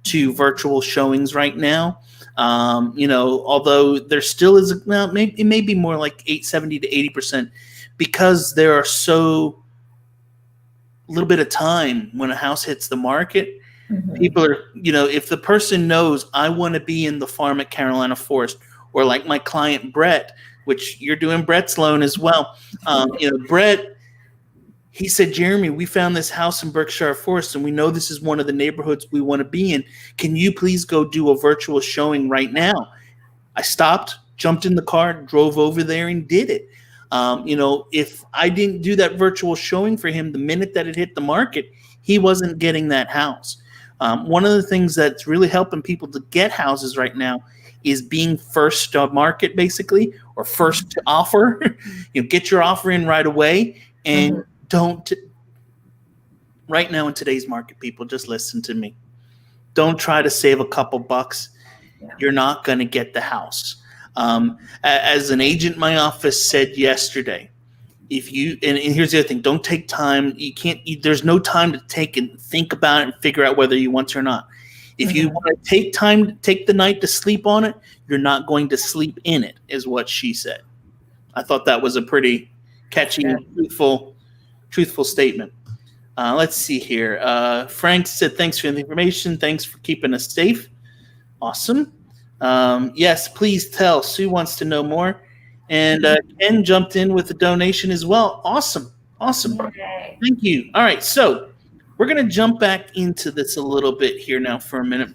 to virtual showings right now. Although there still is, well, it may be more like 70 to 80% because there are so little bit of time when a house hits the market. People are, if the person knows I want to be in the farm at Carolina Forest, or like my client Brett, which you're doing Brett's loan as well. Brett, he said, Jeremy, we found this house in Berkshire Forest and we know this is one of the neighborhoods we want to be in. Can you please go do a virtual showing right now? I stopped, jumped in the car, drove over there and did it. If I didn't do that virtual showing for him, the minute that it hit the market, he wasn't getting that house. One of the things that's really helping people to get houses right now is being first to market, basically, or first to offer. Get your offer in right away, and don't. Right now in today's market, people, just listen to me. Don't try to save a couple bucks. You're not going to get the house. As an agent in my office said yesterday, if you and here's the other thing, don't take time. There's no time to take and think about it and figure out whether you want to or not. If you want to take the night to sleep on it, you're not going to sleep in it, is what she said. I thought that was a pretty catchy, truthful statement. Let's see here. Frank said, thanks for the information. Thanks for keeping us safe. Awesome. Yes, please tell. Sue wants to know more. And Ken jumped in with a donation as well. Awesome. Yay. Thank you. All right, so we're going to jump back into this a little bit here now for a minute.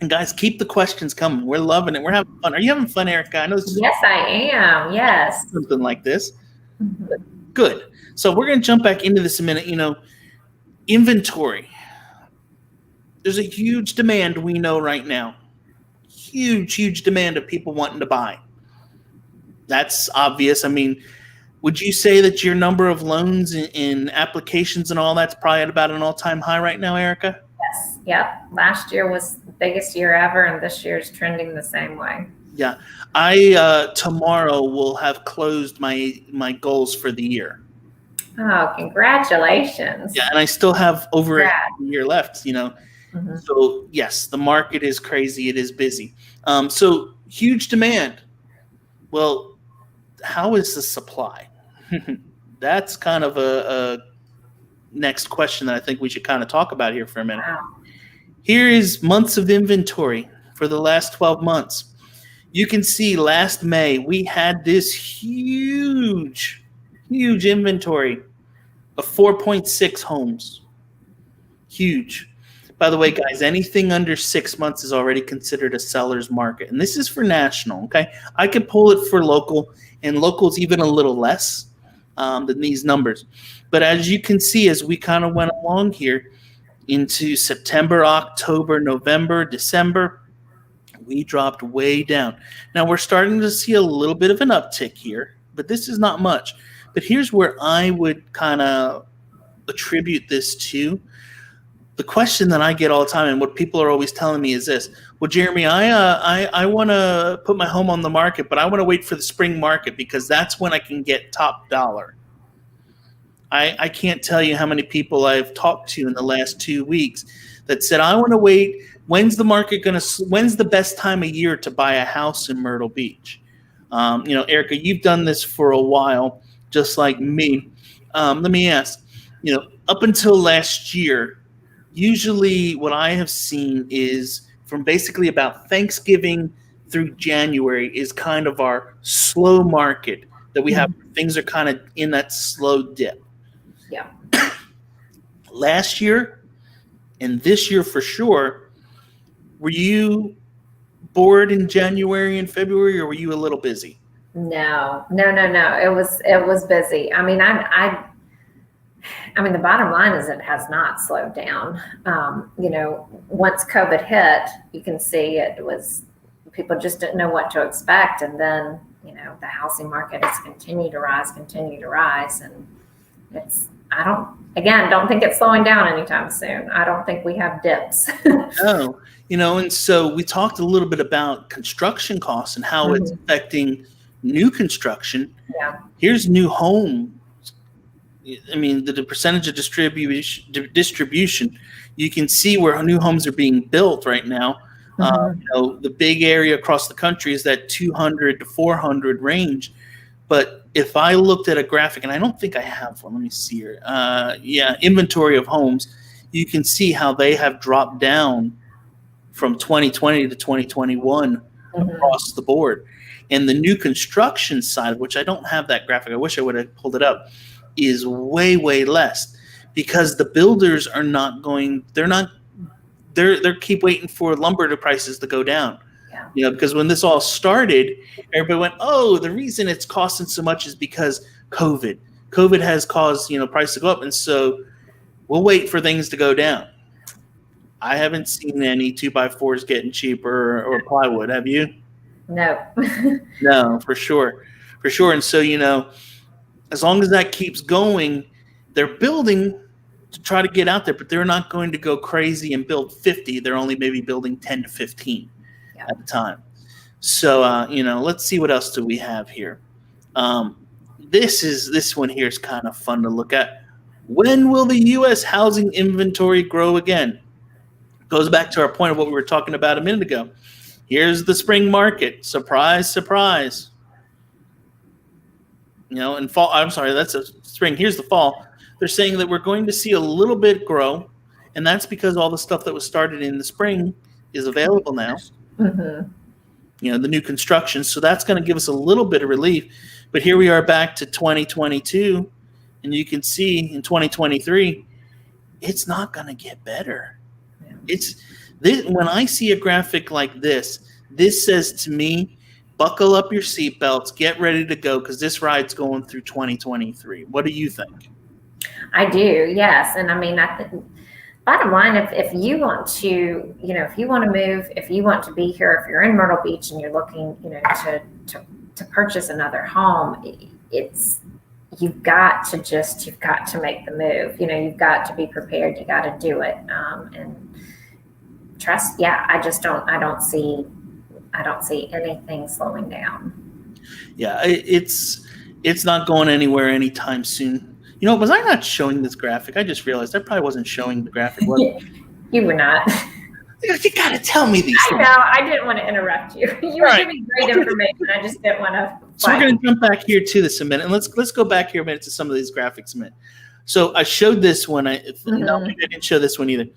And guys, keep the questions coming. We're loving it. We're having fun. Are you having fun, Erica? I know yes, I am. Yes. Something like this. Good. So we're going to jump back into this a minute. Inventory. There's a huge demand we know right now. Huge demand of people wanting to buy. That's obvious. I mean, would you say that your number of loans in applications and all that's probably at about an all-time high right now, Erica? Yes. Yep. Last year was the biggest year ever, and this year is trending the same way. Yeah. I tomorrow will have closed my goals for the year. Oh, congratulations. Yeah, and I still have over a year left, So, yes, the market is crazy. It is busy. So, huge demand. Well, how is the supply? That's kind of a next question that I think we should kind of talk about here for a minute. Wow. Here is months of inventory for the last 12 months. You can see last May, we had this huge inventory of 4.6 homes. Huge. By the way, guys, anything under 6 months is already considered a seller's market. And this is for national, okay? I could pull it for local, and local is even a little less. than these numbers. But as you can see, as we kind of went along here into September, October, November, December, we dropped way down. Now we're starting to see a little bit of an uptick here, but this is not much. But here's where I would kind of attribute this to. The question that I get all the time, and what people are always telling me, is this: well, Jeremy, I want to put my home on the market, but I want to wait for the spring market because that's when I can get top dollar. I can't tell you how many people I've talked to in the last 2 weeks that said, I want to wait. When's the best time of year to buy a house in Myrtle Beach? Erica, you've done this for a while, just like me. Let me ask, up until last year, usually what I have seen is from basically about Thanksgiving through January is kind of our slow market that we have. Things are kind of in that slow dip. Yeah. Last year and this year for sure, were you bored in January and February, or were you a little busy? No. It was busy. I mean, the bottom line is it has not slowed down. Once COVID hit, you can see people just didn't know what to expect. And then, the housing market has continued to rise. And don't think it's slowing down anytime soon. I don't think we have dips. No, and so we talked a little bit about construction costs and how it's affecting new construction. Yeah. Here's new home. I mean, the percentage of distribution, you can see where new homes are being built right now. The big area across the country is that 200 to 400 range. But if I looked at a graphic, and I don't think I have one, let me see here. Inventory of homes, you can see how they have dropped down from 2020 to 2021 across the board. And the new construction side, which I don't have that graphic, I wish I would have pulled it up, is way, way less because the builders are they're keep waiting for lumber prices to go down. Yeah. Because when this all started, everybody went, oh, the reason it's costing so much is because COVID has caused, price to go up. And so we'll wait for things to go down. I haven't seen any 2x4s getting cheaper or plywood. Have you? No. No, for sure. And so, as long as that keeps going, they're building to try to get out there, but they're not going to go crazy and build 50. They're only maybe building 10 to 15 at the time. So, let's see what else do we have here. This one here is kind of fun to look at. When will the U.S. housing inventory grow again? Goes back to our point of what we were talking about a minute ago. Here's the spring market. Surprise, surprise. In fall, I'm sorry, that's a spring. Here's the fall. They're saying that we're going to see a little bit grow, and that's because all the stuff that was started in the spring is available now. The new construction. So that's going to give us a little bit of relief. But here we are back to 2022, and you can see in 2023, it's not going to get better. When I see a graphic like this says to me, buckle up your seatbelts, get ready to go, because this ride's going through 2023. What do you think? I do, yes. And I mean, bottom line, if you want to, if you want to move, if you want to be here, if you're in Myrtle Beach and you're looking, to purchase another home, you've got to make the move. You've got to be prepared. You got to do it. And trust. Yeah, I don't see anything slowing down. Yeah, it's not going anywhere anytime soon. Was I not showing this graphic? I just realized I probably wasn't showing the graphic. You were not. You got to tell me these things. I know. I didn't want to interrupt you. You were giving great information. I just didn't want to. So we're going to jump back here to this a minute, and let's go back here a minute to some of these graphics a minute. So I showed this one. No, I didn't show this one either.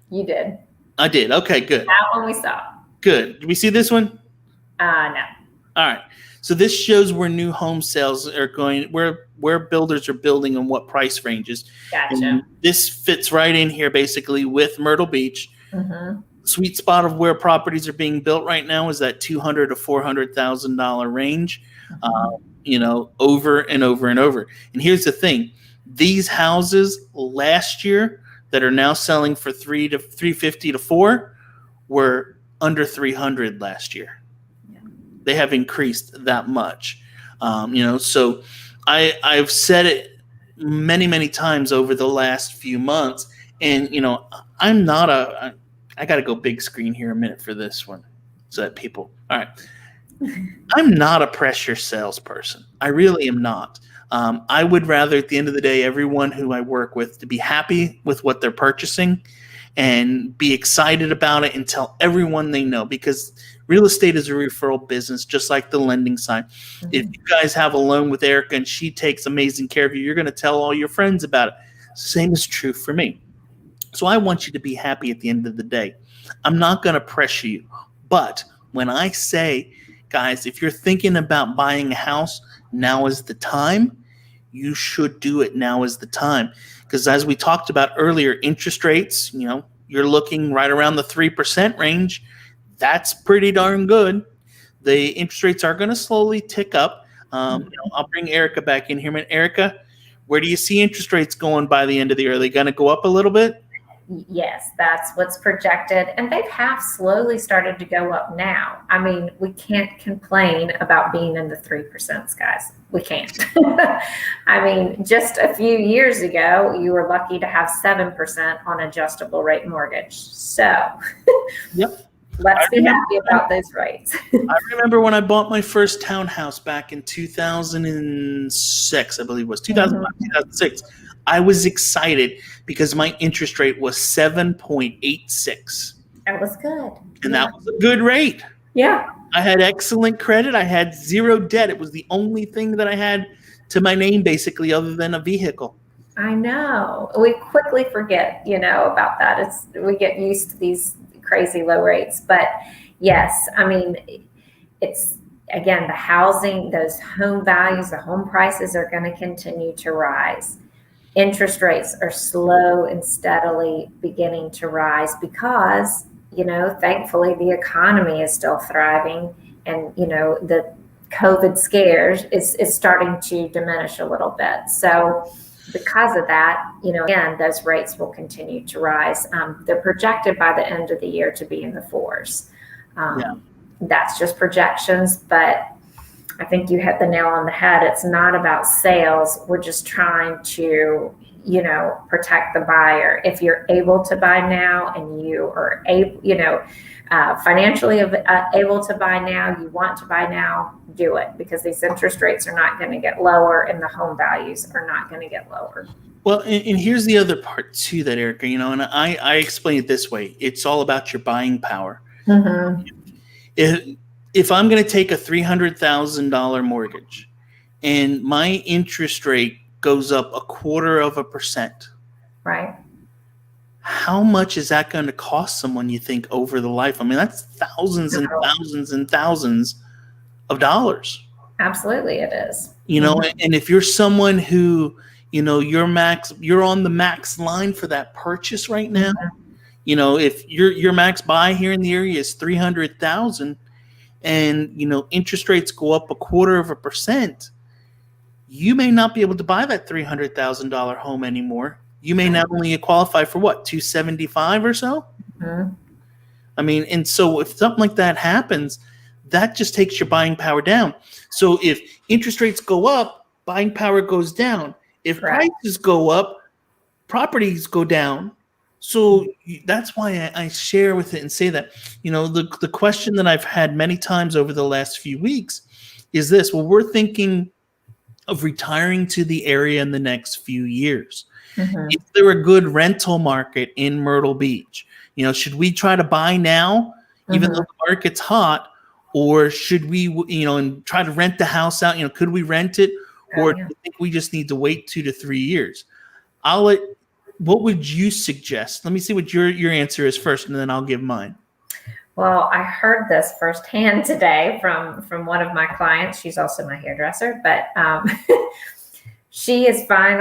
You did. I did. Okay, good. That one we saw. Good. Did we see this one? No. All right. So this shows where new home sales are going, where builders are building and what price ranges. Gotcha. And this fits right in here basically with Myrtle Beach. Sweet spot of where properties are being built right now is that $200,000 to $400,000 range. over and over and over. And here's the thing: these houses last year that are now selling for 350 to 4 were under 300 last year. Yeah. They have increased that much. So I've said it many times over the last few months, and I'm not I got to go big screen here a minute for this one, so that people. All right, I'm not a pressure salesperson. I really am not. I would rather, at the end of the day, everyone who I work with to be happy with what they're purchasing and be excited about it and tell everyone they know, because real estate is a referral business, just like the lending side. Mm-hmm. If you guys have a loan with Erica and she takes amazing care of you, you're going to tell all your friends about it. Same is true for me. So I want you to be happy at the end of the day. I'm not going to pressure you. But when I say, guys, if you're thinking about buying a house, now is the time. You should do it. Now is the time. Because as we talked about earlier, interest rates, you're looking right around the 3% range. That's pretty darn good. The interest rates are going to slowly tick up. I'll bring Erica back in here. Erica, where do you see interest rates going by the end of the year? Are they going to go up a little bit? Yes, that's what's projected. And they have slowly started to go up now. I mean, we can't complain about being in the 3%, guys. We can't. I mean, just a few years ago, you were lucky to have 7% on adjustable rate mortgage. So yep. Let's be happy about those rates. I remember when I bought my first townhouse back in 2006, I believe it was 2005, 2006. I was excited because my interest rate was 7.86. That was good. And that was a good rate. Yeah. I had excellent credit. I had zero debt. It was the only thing that I had to my name, basically, other than a vehicle. I know. We quickly forget, about that. We get used to these crazy low rates. But yes, I mean, it's, again, the housing, those home values, the home prices are going to continue to rise. Interest rates are slow and steadily beginning to rise because, thankfully the economy is still thriving, and, the COVID scares is starting to diminish a little bit. So because of that, again, those rates will continue to rise. They're projected by the end of the year to be in the 4s. That's just projections, but I think you hit the nail on the head. It's not about sales. We're just trying to, protect the buyer. If you're able to buy now and you are able, financially able to buy now, you want to buy now, do it, because these interest rates are not going to get lower and the home values are not going to get lower. Well, and here's the other part to that, Erica, and I explain it this way. It's all about your buying power. Mm-hmm. If I'm going to take a $300,000 mortgage and my interest rate goes up 0.25%, right? How much is that going to cost someone, you think, over the life? I mean, that's thousands and thousands and thousands of dollars. Absolutely, it is. And if you're someone who, you're on the max line for that purchase right now. Mm-hmm. If your max buy here in the area is $300,000, and interest rates go up 0.25%, you may not be able to buy that $300,000 home anymore. You may not only qualify for what, $275 or so? Mm-hmm. I mean, and so if something like that happens, that just takes your buying power down. So if interest rates go up, buying power goes down. If prices go up, properties go down. So that's why I share with it and say that, the question that I've had many times over the last few weeks is this: well, we're thinking of retiring to the area in the next few years. Mm-hmm. Is there a good rental market in Myrtle Beach? Should we try to buy now, even though the market's hot, or should we, and try to rent the house out? Could we rent it, or do you think we just need to wait 2 to 3 years? What would you suggest? Let me see what your answer is first, and then I'll give mine. Well, I heard this firsthand today from one of my clients. She's also my hairdresser, but she's buying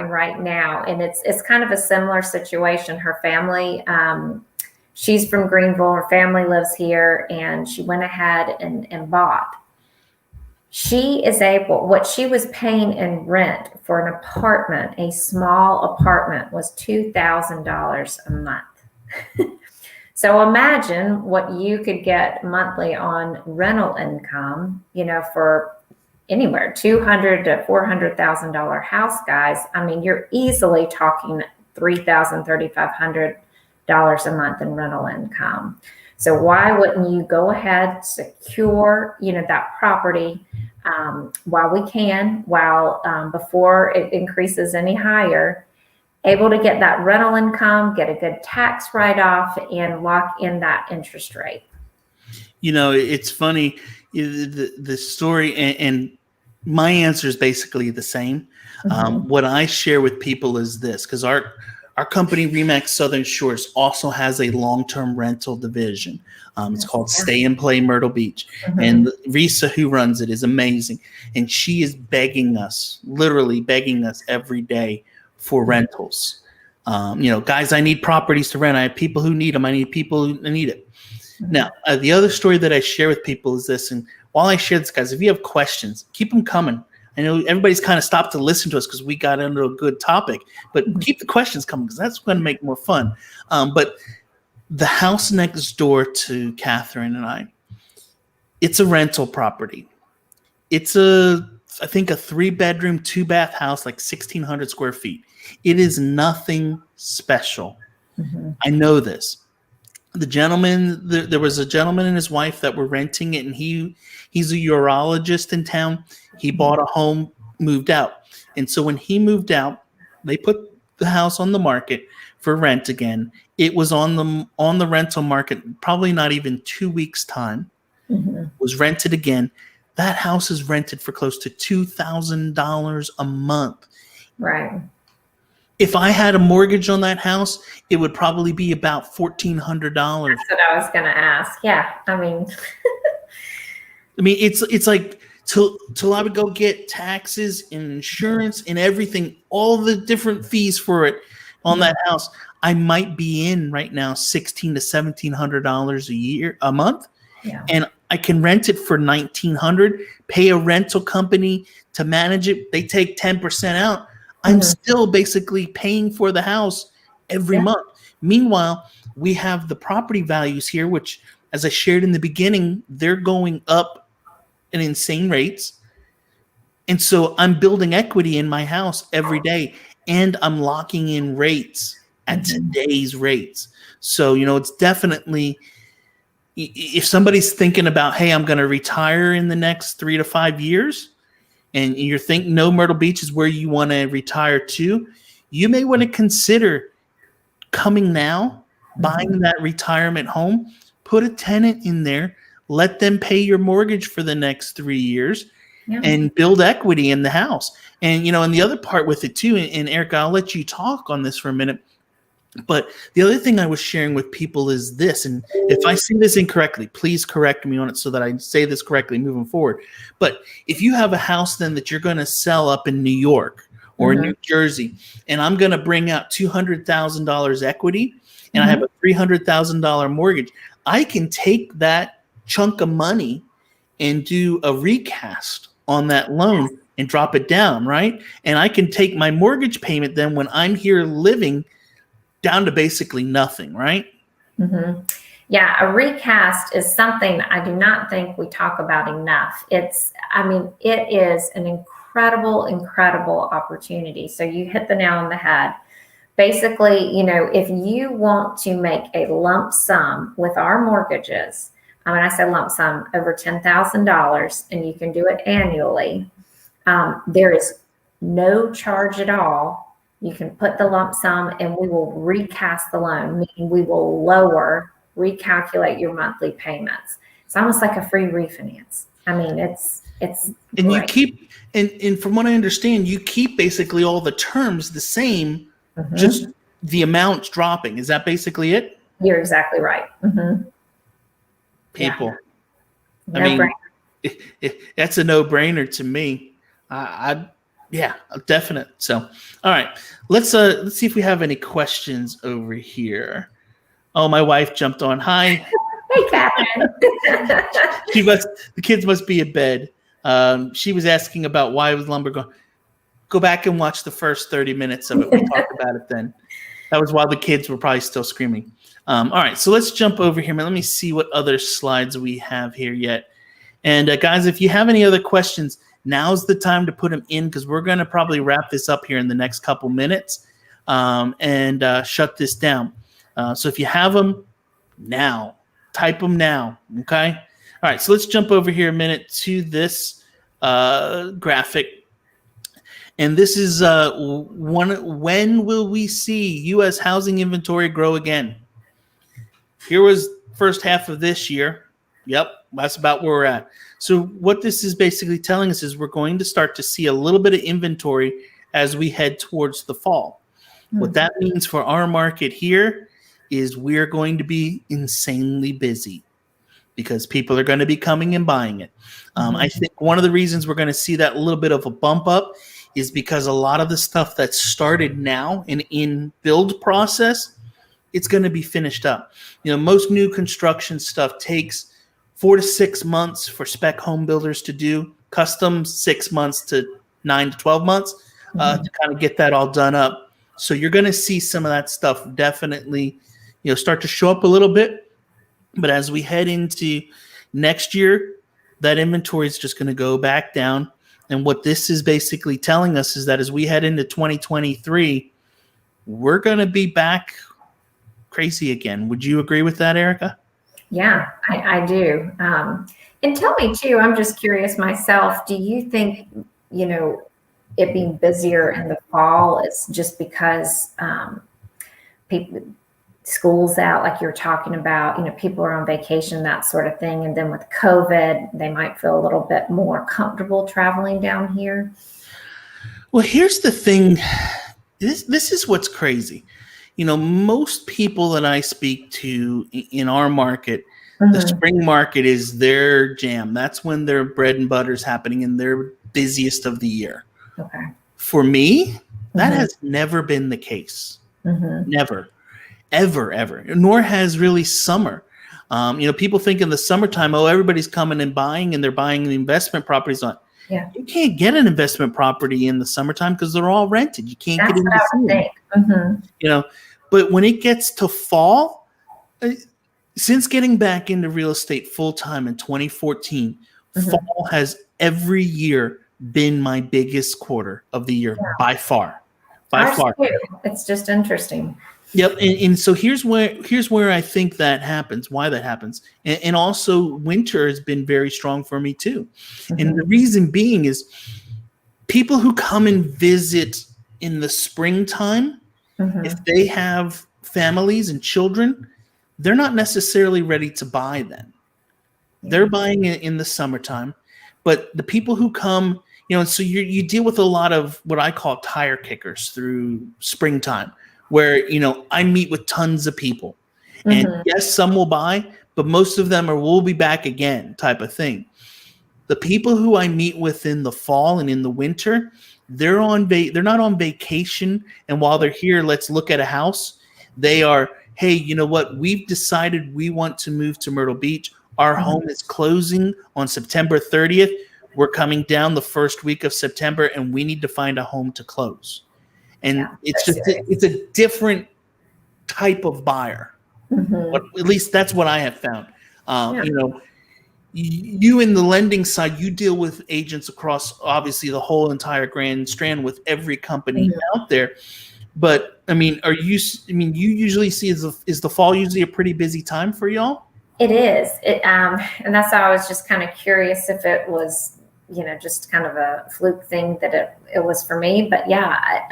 right now. And it's kind of a similar situation. Her family, she's from Greenville. Her family lives here, and she went ahead and bought. she is able, what she was paying in rent for an apartment, a small apartment, was $2,000 a month. So imagine what you could get monthly on rental income, for anywhere $200,000 to $400,000 house, guys. I mean, you're easily talking $3,000, $3,500 a month in rental income. So why wouldn't you go ahead, secure, that property while we can, before it increases any higher, able to get that rental income, get a good tax write-off, and lock in that interest rate. It's funny, the story, and my answer is basically the same. Mm-hmm. What I share with people is this, because our company, Remax Southern Shores, also has a long-term rental division. It's called Stay and Play Myrtle Beach. Mm-hmm. And Risa, who runs it, is amazing. And she is begging us, literally begging us every day for rentals. Guys, I need properties to rent. I have people who need them. I need people who need it. Mm-hmm. Now, the other story that I share with people is this. And while I share this, guys, if you have questions, keep them coming. I know everybody's kind of stopped to listen to us because we got into a good topic, but keep the questions coming because that's going to make it more fun. But the house next door to Catherine and I, it's a rental property. It's I think a 3-bedroom, 2-bath house, like 1,600 square feet. It is nothing special. Mm-hmm. I know this. The gentleman, there was a gentleman and his wife that were renting it, and he's a urologist in town. He bought a home, moved out. And so when he moved out, they put the house on the market for rent again. It was on the rental market, probably not even 2 weeks' time. Mm-hmm. Was rented again. That house is rented for close to $2,000 a month. Right. If I had a mortgage on that house, it would probably be about $1,400. That's what I was going to ask. Yeah, I mean, it's like till I would go get taxes and insurance and everything, all the different fees for it on that house, I might be in right now $1,600 to $1,700 a month. Yeah. And I can rent it for $1,900, pay a rental company to manage it. They take 10% out. I'm still basically paying for the house every month. Meanwhile, we have the property values here, which, as I shared in the beginning, they're going up at insane rates. And so I'm building equity in my house every day, and I'm locking in rates at today's rates. So, it's definitely, if somebody's thinking about, hey, I'm going to retire in the next 3 to 5 years, and you're thinking Myrtle Beach is where you want to retire to, you may want to consider coming now, buying that retirement home, put a tenant in there, let them pay your mortgage for the next 3 years, and build equity in the house. And, and the other part with it too, and Erica, I'll let you talk on this for a minute, but the other thing I was sharing with people is this, and if I say this incorrectly, please correct me on it so that I say this correctly moving forward. But if you have a house then that you're going to sell up in New York or in New Jersey, and I'm going to bring out $200,000 equity, and I have a $300,000 mortgage, I can take that chunk of money and do a recast on that loan and drop it down, right? And I can take my mortgage payment then when I'm here living down to basically nothing, right? Mm-hmm. Yeah, a recast is something I do not think we talk about enough. It is an incredible opportunity. So you hit the nail on the head. Basically, if you want to make a lump sum with our mortgages, when I say lump sum, over $10,000, and you can do it annually, there is no charge at all. You can put the lump sum and we will recast the loan, meaning we will recalculate your monthly payments. It's almost like a free refinance. I mean, it's and great. You keep, and from what I understand, you keep basically all the terms the same, just the amounts dropping. Is that basically it? You're exactly right. People. No That's a no-brainer to me. Yeah, definite. So, all right, let's see if we have any questions over here. Oh, my wife jumped on. Hi. Hey, Catherine. The kids must be in bed. She was asking about why was lumber going. Go back and watch the first 30 minutes of it. We talked about it then. That was while the kids were probably still screaming. All right, so let's jump over here. Let me see what other slides we have here yet. And guys, if you have any other questions, now's the time to put them in because we're going to probably wrap this up here in the next couple minutes and shut this down. So if you have them now, type them now, okay? All right, so let's jump over here a minute to this graphic. And this is when will we see U.S. housing inventory grow again? Here was first half of this year. Yep, that's about where we're at. So what this is basically telling us is we're going to start to see a little bit of inventory as we head towards the fall. Mm-hmm. What that means for our market here is we're going to be insanely busy because people are going to be coming and buying it. I think one of the reasons we're going to see that little bit of a bump up is because a lot of the stuff that's started now and in build process, it's going to be finished up. Most new construction stuff takes 4 to 6 months for spec home builders to do, custom 6 months to 9 to 12 months to kind of get that all done up. So you're going to see some of that stuff definitely, start to show up a little bit. But as we head into next year, that inventory is just going to go back down. And what this is basically telling us is that as we head into 2023, we're going to be back crazy again. Would you agree with that, Erica? Yeah, I do. And tell me too, I'm just curious myself, do you think, it being busier in the fall is just because school's out, like you're talking about, people are on vacation, that sort of thing. And then with COVID, they might feel a little bit more comfortable traveling down here. Well, here's the thing. This is what's crazy. Most people that I speak to in our market, the spring market is their jam. That's when their bread and butter is happening and their busiest of the year. Okay. For me, that has never been the case. Never. Ever, nor has really summer. People think in the summertime, everybody's coming and buying, and they're buying the investment properties on. Yeah, you can't get an investment property in the summertime because they're all rented. You can't get in the season. But when it gets to fall, since getting back into real estate full time in 2014, fall has every year been my biggest quarter of the year by far. By far, it's just interesting. Yep, and so here's where I think that happens, why that happens. And also winter has been very strong for me too. And the reason being is people who come and visit in the springtime, if they have families and children, they're not necessarily ready to buy then. They're buying it in the summertime. But the people who come, and so you deal with a lot of what I call tire kickers through springtime, where, I meet with tons of people. And yes, some will buy, but most of them will be back again type of thing. The people who I meet with in the fall and in the winter, they're not on vacation. And while they're here, let's look at a house. They are, hey, you know what? We've decided we want to move to Myrtle Beach. Our home is closing on September 30th. We're coming down the first week of September, and we need to find a home to close. And it's a different type of buyer. But at least that's what I have found. You in the lending side, you deal with agents across obviously the whole entire Grand Strand with every company out there. But you usually see is the fall usually a pretty busy time for y'all? It is. And that's how I was just kind of curious if it was, just kind of a fluke thing that it was for me. But yeah,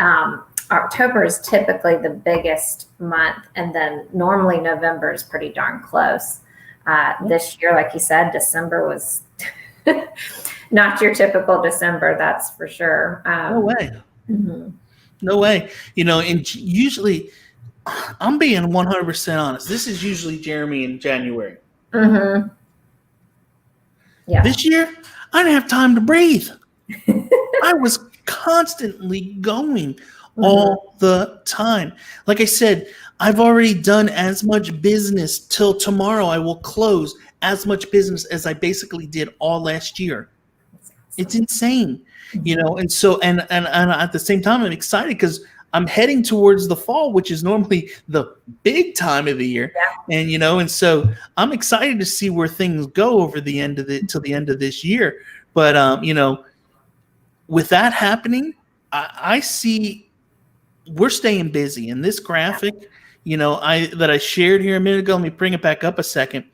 October is typically the biggest month. And then normally November is pretty darn close. This year, like you said, December was not your typical December. That's for sure. No way. No way. And usually I'm being 100% honest. This is usually Jeremy in January. Yeah. This year, I didn't have time to breathe. I was constantly going all the time. Like I said, I've already done as much business till tomorrow. I will close as much business as I basically did all last year. It's insane, and so and at the same time, I'm excited because I'm heading towards the fall, which is normally the big time of the year, and and so I'm excited to see where things go over the end of till the end of this year. But with that happening, I see we're staying busy. And this graphic, that I shared here a minute ago, let me bring it back up a second.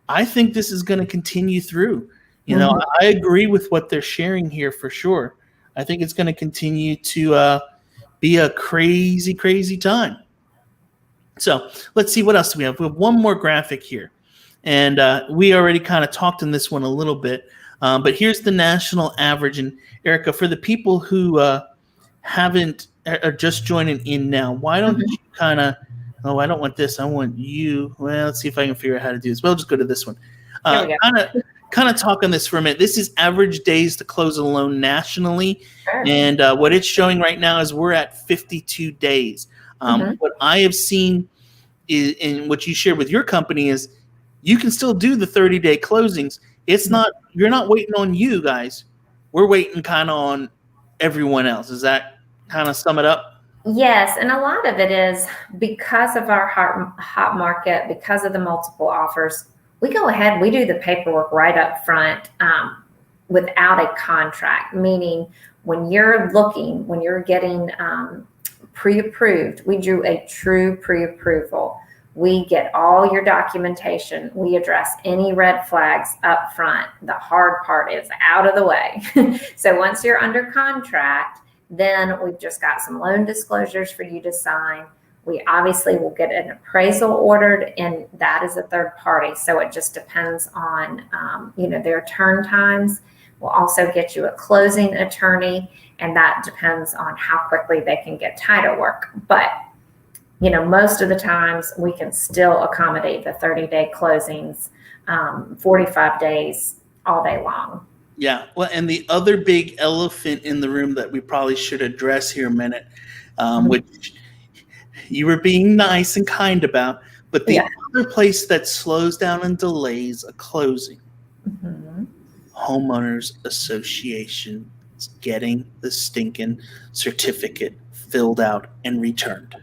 I think this is going to continue through. I agree with what they're sharing here for sure. I think it's going to continue to be a crazy, crazy time. So let's see, what else do we have? We have one more graphic here. And we already kind of talked in this one a little bit. But here's the national average. And Erica, for the people who haven't are just joining in now, why don't you kind of, I don't want this. I want you. Well, let's see if I can figure out how to do this. Well, just go to this one. Kind of talk on this for a minute. This is average days to close a loan nationally. Sure. And what it's showing right now is we're at 52 days. What I have seen is, and what you shared with your company is you can still do the 30-day closings. It's not, you're not waiting on you guys. We're waiting kind of on everyone else. Does that kind of sum it up? Yes, and a lot of it is because of our hot market, because of the multiple offers. We go ahead, we do the paperwork right up front without a contract, meaning when you're getting pre-approved, we do a true pre-approval. We get all your documentation. We address any red flags up front. The hard part is out of the way. So once you're under contract, then we've just got some loan disclosures for you to sign. We obviously will get an appraisal ordered, and that is a third party. So it just depends on, their turn times. We'll also get you a closing attorney, and that depends on how quickly they can get title work. But, most of the times we can still accommodate the 30-day closings, 45 days all day long. Yeah. Well, and the other big elephant in the room that we probably should address here a minute, which you were being nice and kind about, but the other place that slows down and delays a closing, homeowners association is getting the stinking certificate filled out and returned.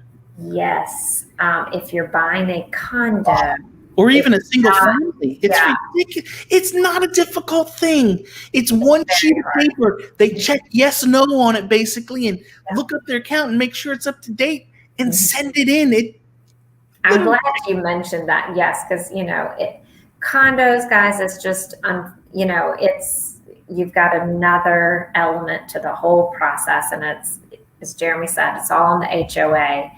Yes. If you're buying a condo, or even a single family, it's ridiculous. It's not a difficult thing. It's one sheet of paper. They check yes, no on it basically, and look up their account and make sure it's up to date and send it in. I'm glad you mentioned that. Yes, because condos, guys, it's just you've got another element to the whole process, and it's, as Jeremy said, it's all on the HOA.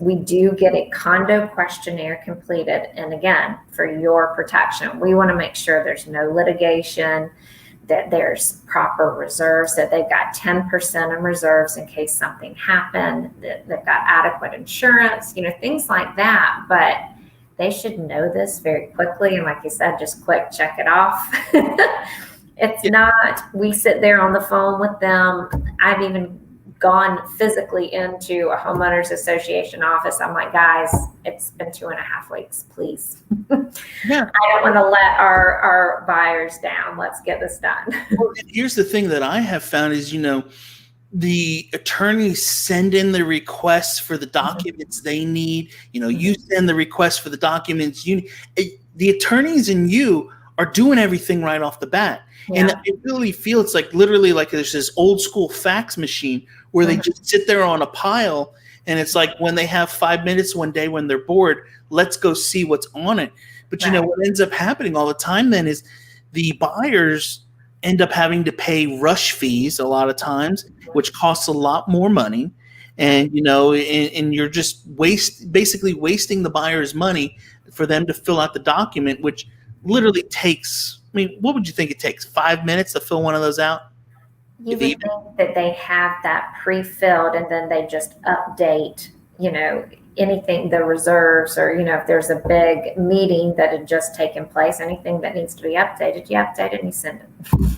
We do get a condo questionnaire completed. And again, for your protection, we want to make sure there's no litigation, that there's proper reserves, that they've got 10% in reserves in case something happened, that they've got adequate insurance, things like that. But they should know this very quickly. And like you said, just quick, check it off. It's not, we sit there on the phone with them. I've even gone physically into a homeowners association office. I'm like, guys, it's been 2.5 weeks, please. I don't want to let our buyers down. Let's get this done. Well, here's the thing that I have found is, the attorneys send in the requests for the documents they need. You send the request for the documents you need. The attorneys and you are doing everything right off the bat. And I really feel it's like literally like there's this old school fax machine where they just sit there on a pile, and it's like when they have 5 minutes one day when they're bored, let's go see what's on it. But what ends up happening all the time then is the buyers end up having to pay rush fees a lot of times, which costs a lot more money. And and you're just basically wasting the buyer's money for them to fill out the document, which literally takes, what would you think it takes? 5 minutes to fill one of those out? You would think that they have that pre-filled, and then they just update, anything, the reserves, or, if there's a big meeting that had just taken place, anything that needs to be updated, you update it and you send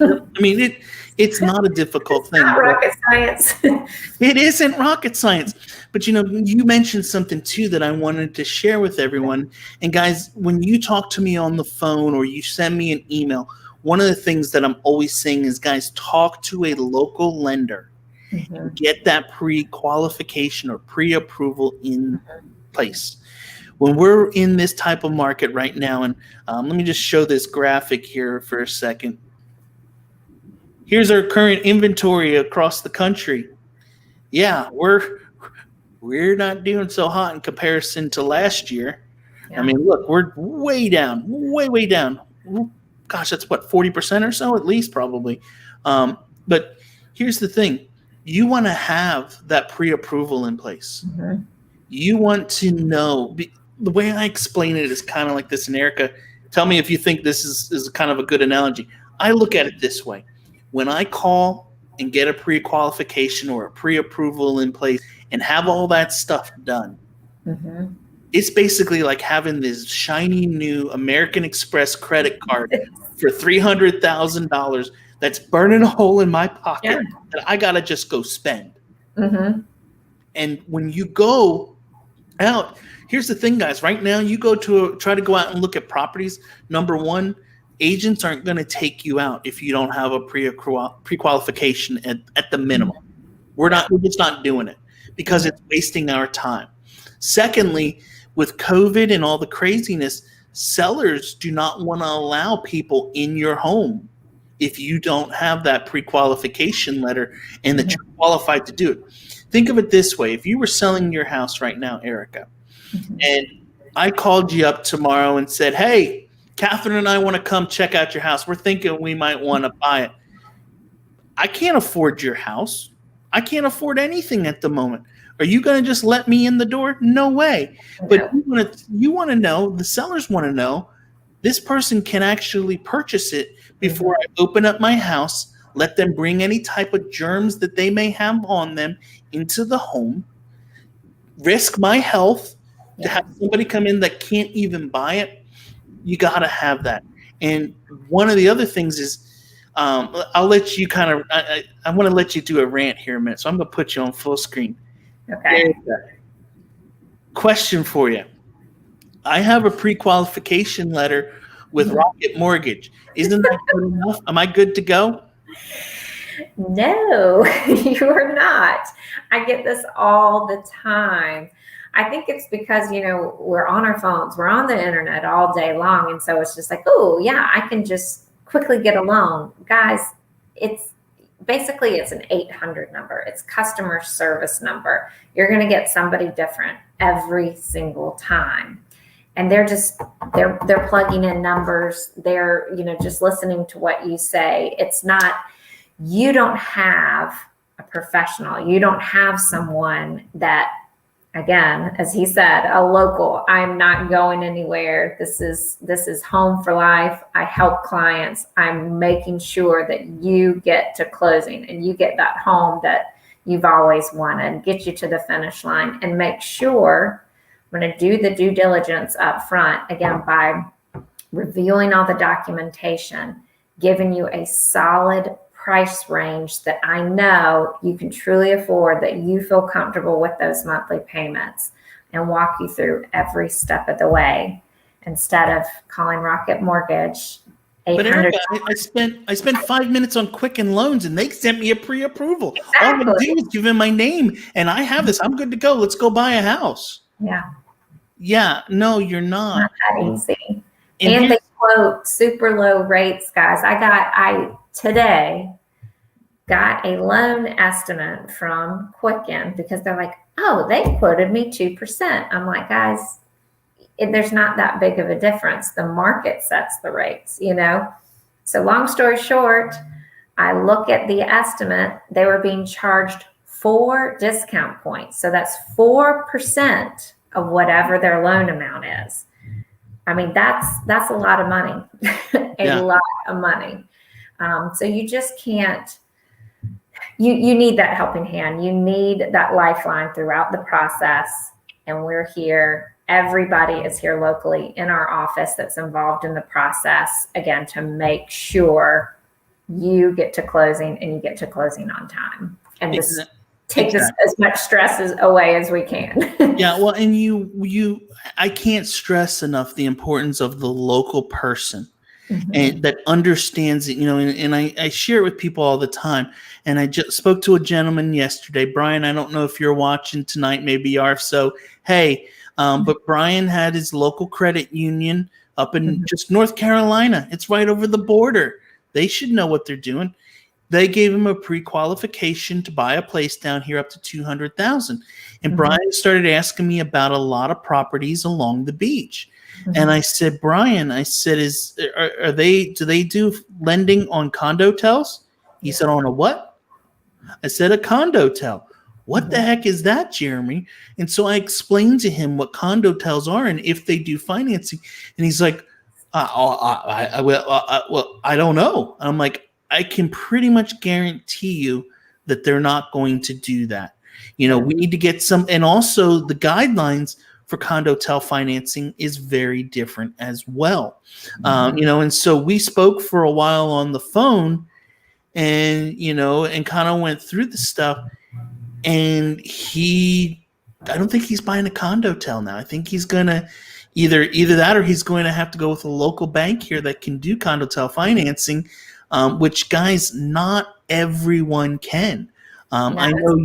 it. It's not a difficult thing. Not rocket science. It isn't rocket science. But, you mentioned something too that I wanted to share with everyone. And guys, when you talk to me on the phone or you send me an email, one of the things that I'm always saying is, guys, talk to a local lender and get that pre-qualification or pre-approval in place. When we're in this type of market right now, and let me just show this graphic here for a second. Here's our current inventory across the country. Yeah, we're not doing so hot in comparison to last year. Yeah. I mean, look, we're way down, way down. Gosh, that's what, 40% or so, at least, probably. But here's the thing. You want to have that pre-approval in place. You want to know. The way I explain it is kind of like this, and Erica, tell me if you think this is kind of a good analogy. I look at it this way. When I call and get a pre-qualification or a pre-approval in place and have all that stuff done, it's basically like having this shiny new American Express credit card for $300,000 that's burning a hole in my pocket that I got to just go spend. And when you go out, here's the thing, guys. Right now, you go to try to go out and look at properties. Number one, agents aren't going to take you out if you don't have a pre-qualification at the minimum. We're just not doing it because it's wasting our time. Secondly, with COVID and all the craziness, sellers do not want to allow people in your home if you don't have that pre-qualification letter and that you're qualified to do it. Think of it this way. If you were selling your house right now, Erica, and I called you up tomorrow and said, hey, Catherine and I want to come check out your house. We're thinking we might want to buy it. I can't afford your house. I can't afford anything at the moment. Are you going to just let me in the door? No way. But you want to know, the sellers want to know, this person can actually purchase it before I open up my house, let them bring any type of germs that they may have on them into the home, risk my health to have somebody come in that can't even buy it. You got to have that. And one of the other things is, I'll let you kind of, I want to let you do a rant here a minute. So I'm going to put you on full screen. Okay. Question for you. I have a pre-qualification letter with Rocket Mortgage. Isn't that good enough? Am I good to go? No, you're not. I get this all the time. I think it's because, we're on our phones, we're on the internet all day long. And so it's just like, oh yeah, I can just quickly get a loan. Guys, it's an 800 number. It's customer service number. You're going to get somebody different every single time. And they're plugging in numbers. They're, just listening to what you say. It's not, you don't have a professional. You don't have someone that, again, as he said, a local. I'm not going anywhere. This is home for life. I help clients. I'm making sure that you get to closing and you get that home that you've always wanted, get you to the finish line, and make sure I'm going to do the due diligence up front, again, by reviewing all the documentation, giving you a solid price range that I know you can truly afford, that you feel comfortable with those monthly payments, and walk you through every step of the way instead of calling Rocket Mortgage. But Erica, I spent 5 minutes on Quicken Loans and they sent me a pre-approval. Exactly. All I'm going to do is give them my name and I have this. I'm good to go. Let's go buy a house. Yeah. No, you're not. Not that easy. And they quote super low rates, guys. I today got a loan estimate from Quicken because they're like, oh, they quoted me 2%. I'm like, guys, there's not that big of a difference. The market sets the rates, So long story short, I look at the estimate. They were being charged 4 discount points. So that's 4% of whatever their loan amount is. I mean, that's a lot of money, lot of money. So you just can't, you need that helping hand. You need that lifeline throughout the process. And we're here. Everybody is here locally in our office that's involved in the process, again, to make sure you get to closing and you get to closing on time. And just take as much stress away as we can. Yeah, well, and I can't stress enough the importance of the local person. and that understands it, and I share it with people all the time. And I just spoke to a gentleman yesterday. Brian, I don't know if you're watching tonight, maybe you are. So, hey, but Brian had his local credit union up in just North Carolina. It's right over the border. They should know what they're doing. They gave him a pre-qualification to buy a place down here up to $200,000. And Brian started asking me about a lot of properties along the beach. And I said, Brian, I said, do they do lending on condotel? He said, on a what? I said, a condotel. What the heck is that, Jeremy? And so I explained to him what condotels are and if they do financing. And he's like, I don't know. I'm like, I can pretty much guarantee you that they're not going to do that. We need to get some, and also the guidelines for condotel financing is very different as well. And so we spoke for a while on the phone and kind of went through the stuff, and I don't think he's buying a condotel now. I think he's going to either that, or he's going to have to go with a local bank here that can do condotel financing, which, guys, not everyone can. I know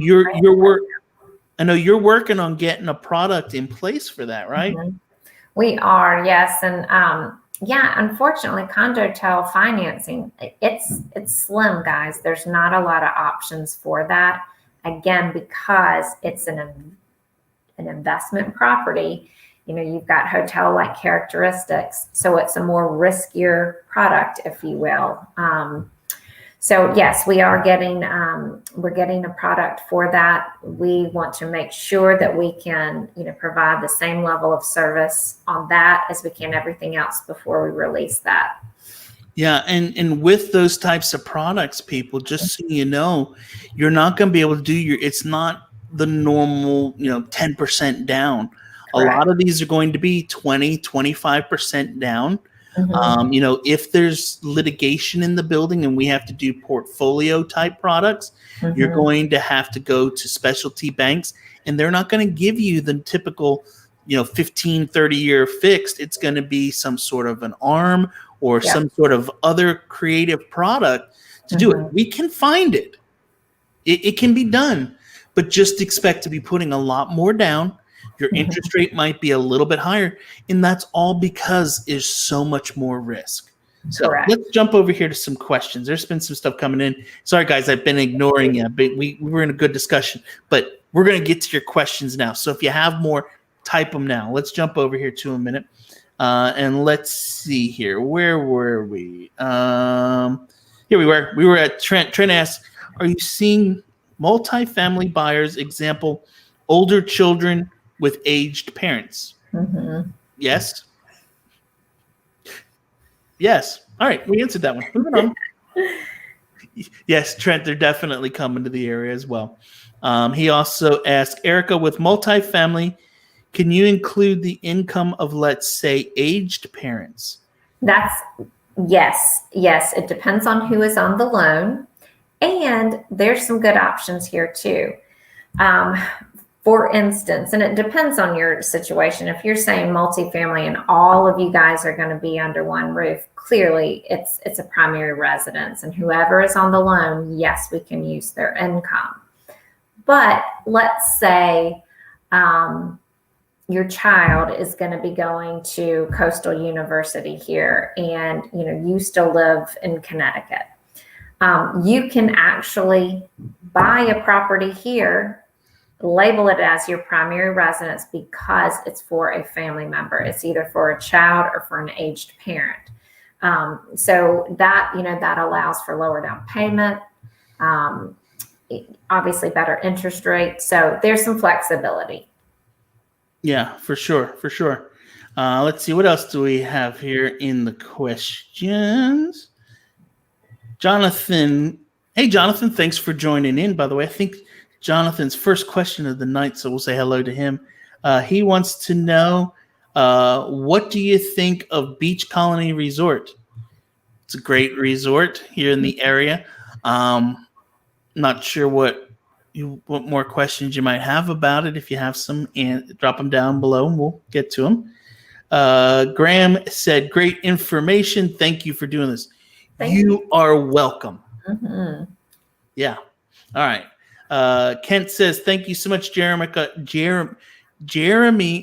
you're working on getting a product in place for that, right? We are, yes. And unfortunately, condotel financing, it's slim, guys. There's not a lot of options for that. Again, because it's an investment property, you've got hotel-like characteristics. So it's a more riskier product, if you will. So yes, we are getting, we're getting a product for that. We want to make sure that we can, provide the same level of service on that as we can everything else before we release that. Yeah, and with those types of products, people, just so you know, you're not going to be able to do it's not the normal, 10% down. Correct. A lot of these are going to be 20, 25% down. If there's litigation in the building and we have to do portfolio type products, you're going to have to go to specialty banks, and they're not going to give you the typical, 15, 30-year fixed. It's going to be some sort of an ARM or some sort of other creative product to do it. We can find it. It can be done, but just expect to be putting a lot more down. Your interest rate might be a little bit higher, and that's all because there's so much more risk. So let's jump over here to some questions. There's been some stuff coming in. Sorry, guys, I've been ignoring you, but we were in a good discussion. But we're going to get to your questions now. So if you have more, type them now. Let's jump over here to a minute. And let's see here. Where were we? Here we were. We were at Trent. Trent asked, are you seeing multifamily buyers, example, older children with aged parents? Yes. Yes. All right. We answered that one. Moving on. Yes, Trent, they're definitely coming to the area as well. He also asked, Erica, with multifamily, can you include the income of, let's say, aged parents? Yes. It depends on who is on the loan. And there's some good options here too. For instance, and it depends on your situation. If you're saying multifamily and all of you guys are going to be under one roof, clearly it's a primary residence, and whoever is on the loan, yes, we can use their income. But let's say your child is going to be going to Coastal University here, and you still live in Connecticut. You can actually buy a property here, label it as your primary residence because it's for a family member. It's either for a child or for an aged parent. So that, that allows for lower down payment, obviously better interest rate. So there's some flexibility. Yeah, for sure. Let's see, what else do we have here in the questions? Jonathan. Hey, Jonathan, thanks for joining in, by the way. I think Jonathan's first question of the night, so we'll say hello to him. He wants to know, what do you think of Beach Colony Resort? It's a great resort here in the area. Not sure what more questions you might have about it. If you have some, drop them down below and we'll get to them. Graham said, great information. Thank you for doing this. Thank you are welcome. Mm-hmm. Yeah. All right. Kent says, thank you so much, Jeremy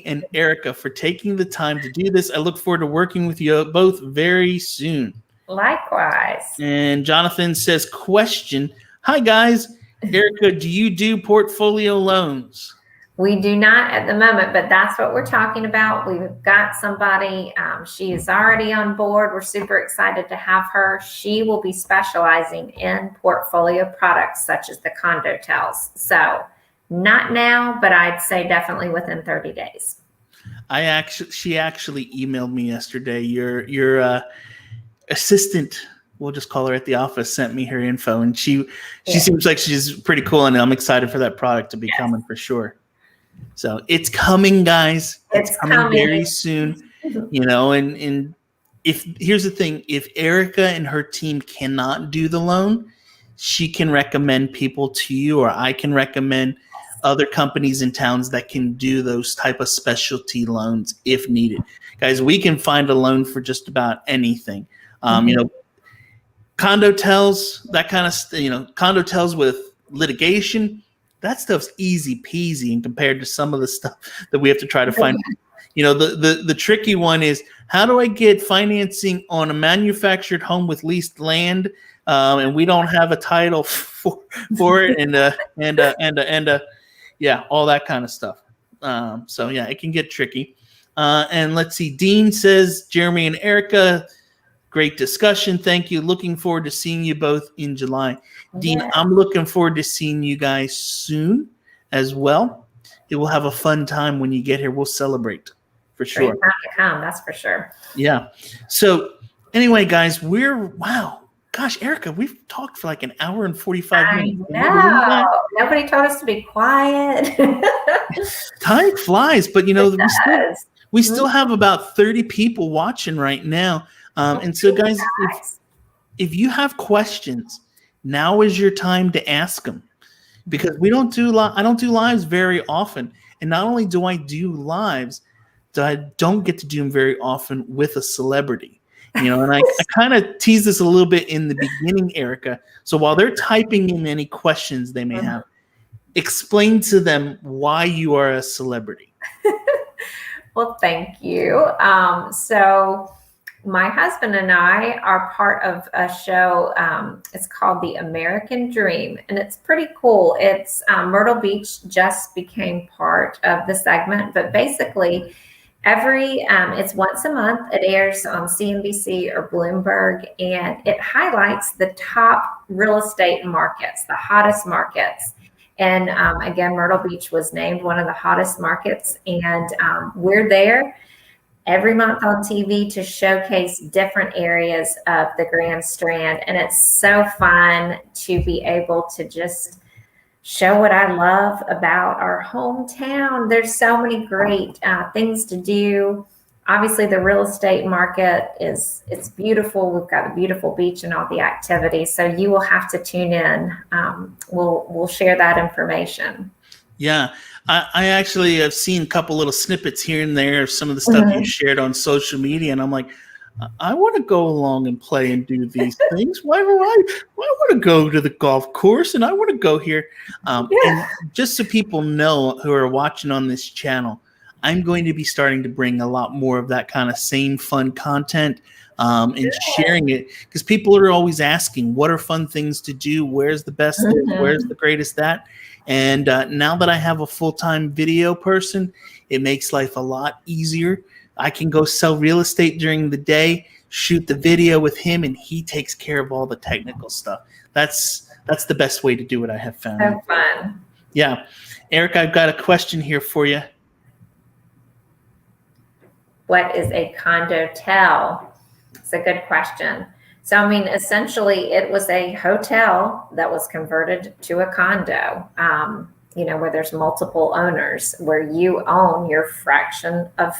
and Erica, for taking the time to do this. I look forward to working with you both very soon. Likewise. And Jonathan says, question. Hi, guys. Erica, do you do portfolio loans? We do not at the moment, but that's what we're talking about. We've got somebody, she is already on board. We're super excited to have her. She will be specializing in portfolio products such as the condo tels. So not now, but I'd say definitely within 30 days. She actually emailed me yesterday. Your assistant, we'll just call her at the office, sent me her info, and she seems like she's pretty cool, and I'm excited for that product to be coming for sure. So it's coming, guys. It's coming very soon. And if here's the thing, if Erica and her team cannot do the loan, she can recommend people to you, or I can recommend other companies in towns that can do those type of specialty loans if needed. Guys, we can find a loan for just about anything. Condo tels, that kind of condo tels with litigation, that stuff's easy peasy and compared to some of the stuff that we have to try to find. The tricky one is, how do I get financing on a manufactured home with leased land, and we don't have a title for it, and all that kind of stuff. So it can get tricky. And let's see. Dean says, Jeremy and Erica, great discussion. Thank you. Looking forward to seeing you both in July. Dean, I'm looking forward to seeing you guys soon as well. It will have a fun time when you get here. We'll celebrate for sure. Great time to come, that's for sure. Yeah. So anyway, guys, gosh, Erica, we've talked for like an hour and 45 minutes. No, nobody told us to be quiet. Time flies, but we still have about 30 people watching right now. And so, guys, if you have questions, now is your time to ask them, because I don't do lives very often. And not only do I do lives, I don't get to do them very often with a celebrity. And I kind of tease this a little bit in the beginning, Erica. So while they're typing in any questions they may have, explain to them why you are a celebrity. Well, thank you. So my husband and I are part of a show. It's called The American Dream, and it's pretty cool. It's Myrtle Beach just became part of the segment, but basically it's once a month. It airs on CNBC or Bloomberg, and it highlights the top real estate markets, the hottest markets. And again, Myrtle Beach was named one of the hottest markets, and we're there every month on TV to showcase different areas of the Grand Strand. And it's so fun to be able to just show what I love about our hometown. There's so many great things to do. Obviously, the real estate market it's beautiful. We've got a beautiful beach and all the activities. So you will have to tune in. We'll share that information. Yeah, I actually have seen a couple little snippets here and there of some of the stuff you shared on social media, and I'm like, I want to go along and play and do these things. Why want to go to the golf course, and I want to go here. And just so people know who are watching on this channel, I'm going to be starting to bring a lot more of that kind of same fun content and sharing it, because people are always asking, what are fun things to do? Where's the best this? Where's the greatest that? And now that I have a full-time video person, it makes life a lot easier. I can go sell real estate during the day, shoot the video with him, and he takes care of all the technical stuff. That's the best way to do it, I have found. So fun. Yeah. Eric, I've got a question here for you. What is a condo tel? It's a good question. So, I mean, essentially, it was a hotel that was converted to a condo, where there's multiple owners, where you own your fraction of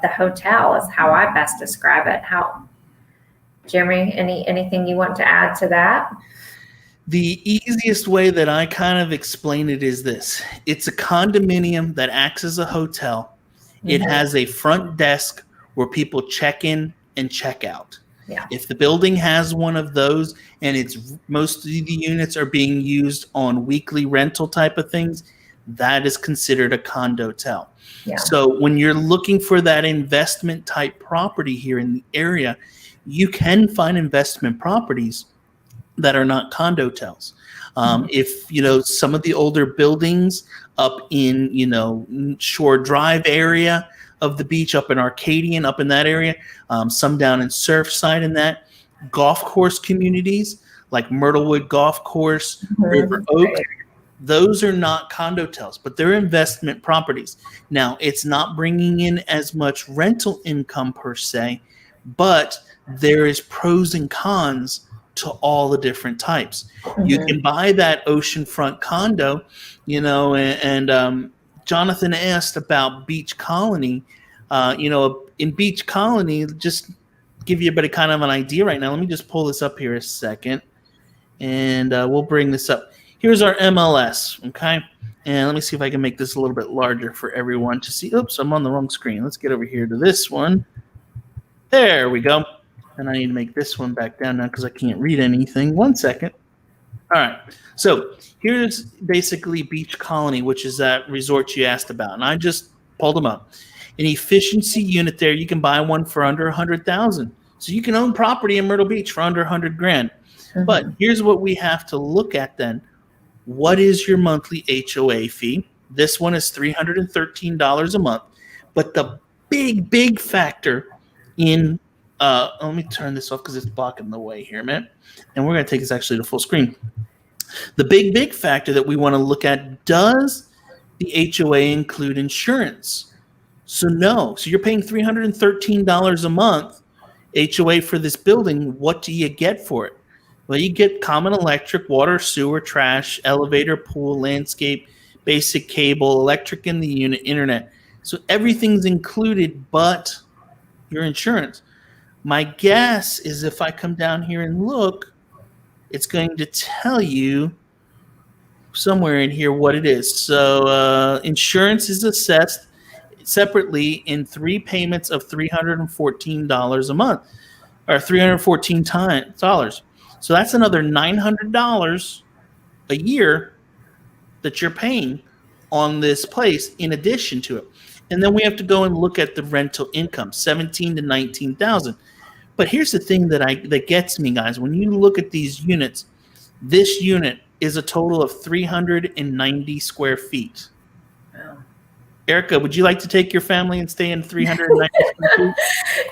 the hotel is how I best describe it. Jeremy, anything you want to add to that? The easiest way that I kind of explain it is this. It's a condominium that acts as a hotel. It has a front desk where people check in and check out. Yeah. If the building has one of those and it's most of the units are being used on weekly rental type of things, that is considered a condotel. Yeah. So when you're looking for that investment type property here in the area, you can find investment properties that are not condotels. If, some of the older buildings up in, Shore Drive area of the beach, up in Arcadian, up in that area, some down in Surfside and that, golf course communities like Myrtlewood Golf Course, River Oak, those are not condotels, but they're investment properties. Now, it's not bringing in as much rental income per se, but there is pros and cons to all the different types. You can buy that oceanfront condo, and Jonathan asked about Beach Colony. In Beach Colony, just give you a bit of kind of an idea right now. Let me just pull this up here a second, and we'll bring this up. Here's our MLS, okay? And let me see if I can make this a little bit larger for everyone to see. Oops, I'm on the wrong screen. Let's get over here to this one. There we go. And I need to make this one back down now because I can't read anything. 1 second. All right. So here's basically Beach Colony, which is that resort you asked about. And I just pulled them up. An efficiency unit there, you can buy one for under $100,000. So you can own property in Myrtle Beach for under $100,000. But here's what we have to look at then. What is your monthly HOA fee? This one is $313 a month. But the big factor in let me turn this off because it's blocking the way here, man. And we're going to take this actually to full screen. The big factor that we want to look at, does the HOA include insurance? So no. So you're paying $313 a month HOA for this building. What do you get for it? Well, you get common electric, water, sewer, trash, elevator, pool, landscape, basic cable, electric in the unit, internet. So everything's included but your insurance. My guess is if I come down here and look, it's going to tell you somewhere in here what it is. So insurance is assessed separately in 3 payments of $314 a month, or $314. So that's another $900 a year that you're paying on this place in addition to it. And then we have to go and look at the rental income, $17,000 to $19,000. But here's the thing that gets me, guys. When you look at these units, this unit is a total of 390 square feet. Wow. Erica, would you like to take your family and stay in 390 square feet?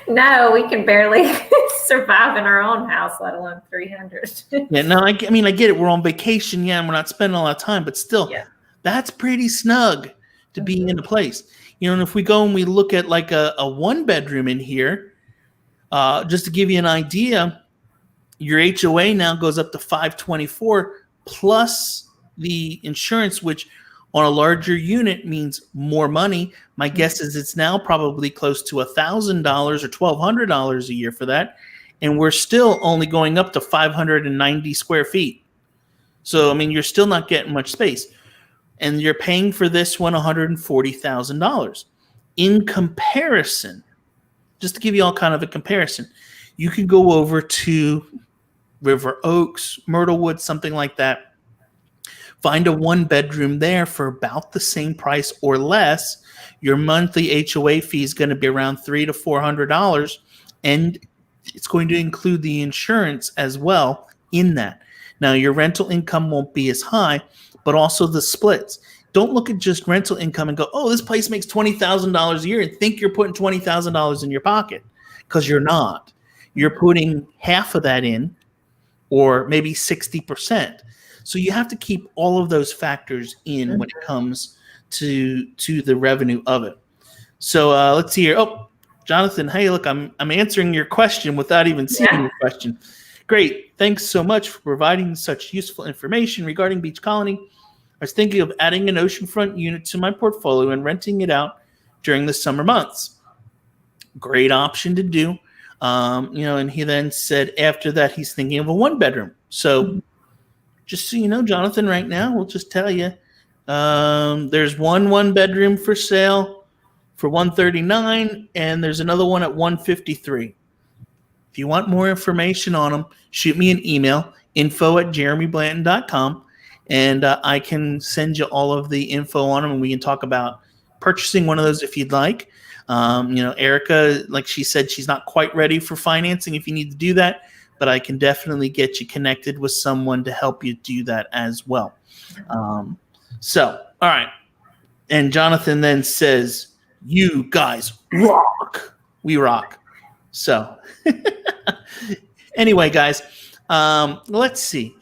No, we can barely survive in our own house, let alone 300. Yeah, no, I get it. We're on vacation, yeah, and we're not spending a lot of time, but still, that's pretty snug to be in a place. And if we go and we look at like a 1-bedroom in here, just to give you an idea, your HOA now goes up to $524 plus the insurance, which on a larger unit means more money. My guess is it's now probably close to $1,000 or $1,200 a year for that. And we're still only going up to 590 square feet. So, you're still not getting much space. And you're paying for this one $140,000. In comparison, just to give you all kind of a comparison, you can go over to River Oaks, Myrtlewood, something like that. Find a 1-bedroom there for about the same price or less. Your monthly HOA fee is going to be around $300 to $400, and it's going to include the insurance as well in that. Now, your rental income won't be as high, but also the splits. Don't look at just rental income and go, oh, this place makes $20,000 a year, and think you're putting $20,000 in your pocket, because you're not. You're putting half of that in, or maybe 60%. So you have to keep all of those factors in when it comes to the revenue of it. So let's see here. Oh, Jonathan, hey, look, I'm answering your question without even seeing your question. Great. Thanks so much for providing such useful information regarding Beach Colony. I was thinking of adding an oceanfront unit to my portfolio and renting it out during the summer months. Great option to do. And he then said after that he's thinking of a 1-bedroom. So just so you know, Jonathan, right now, we'll just tell you, there's one 1-bedroom for sale for $139, and there's another one at $153. If you want more information on them, shoot me an email, info@jeremyblanton.com, and I can send you all of the info on them, and we can talk about purchasing one of those if you'd like. Erica, like she said, she's not quite ready for financing if you need to do that, but I can definitely get you connected with someone to help you do that as well. All right. And Jonathan then says, you guys rock. We rock. So anyway, guys, let's see.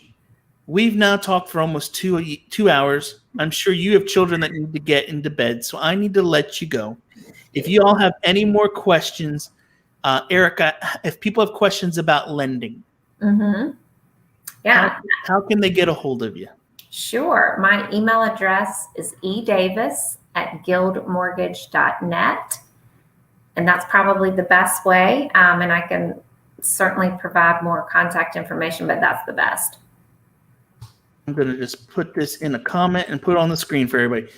We've now talked for almost 2 hours. I'm sure you have children that need to get into bed, so I need to let you go. If you all have any more questions, Erica, if people have questions about lending, yeah, how can they get a hold of you? Sure. My email address is edavis@guildmortgage.net. And that's probably the best way. And I can certainly provide more contact information, but that's the best. I'm going to just put this in a comment and put it on the screen for everybody.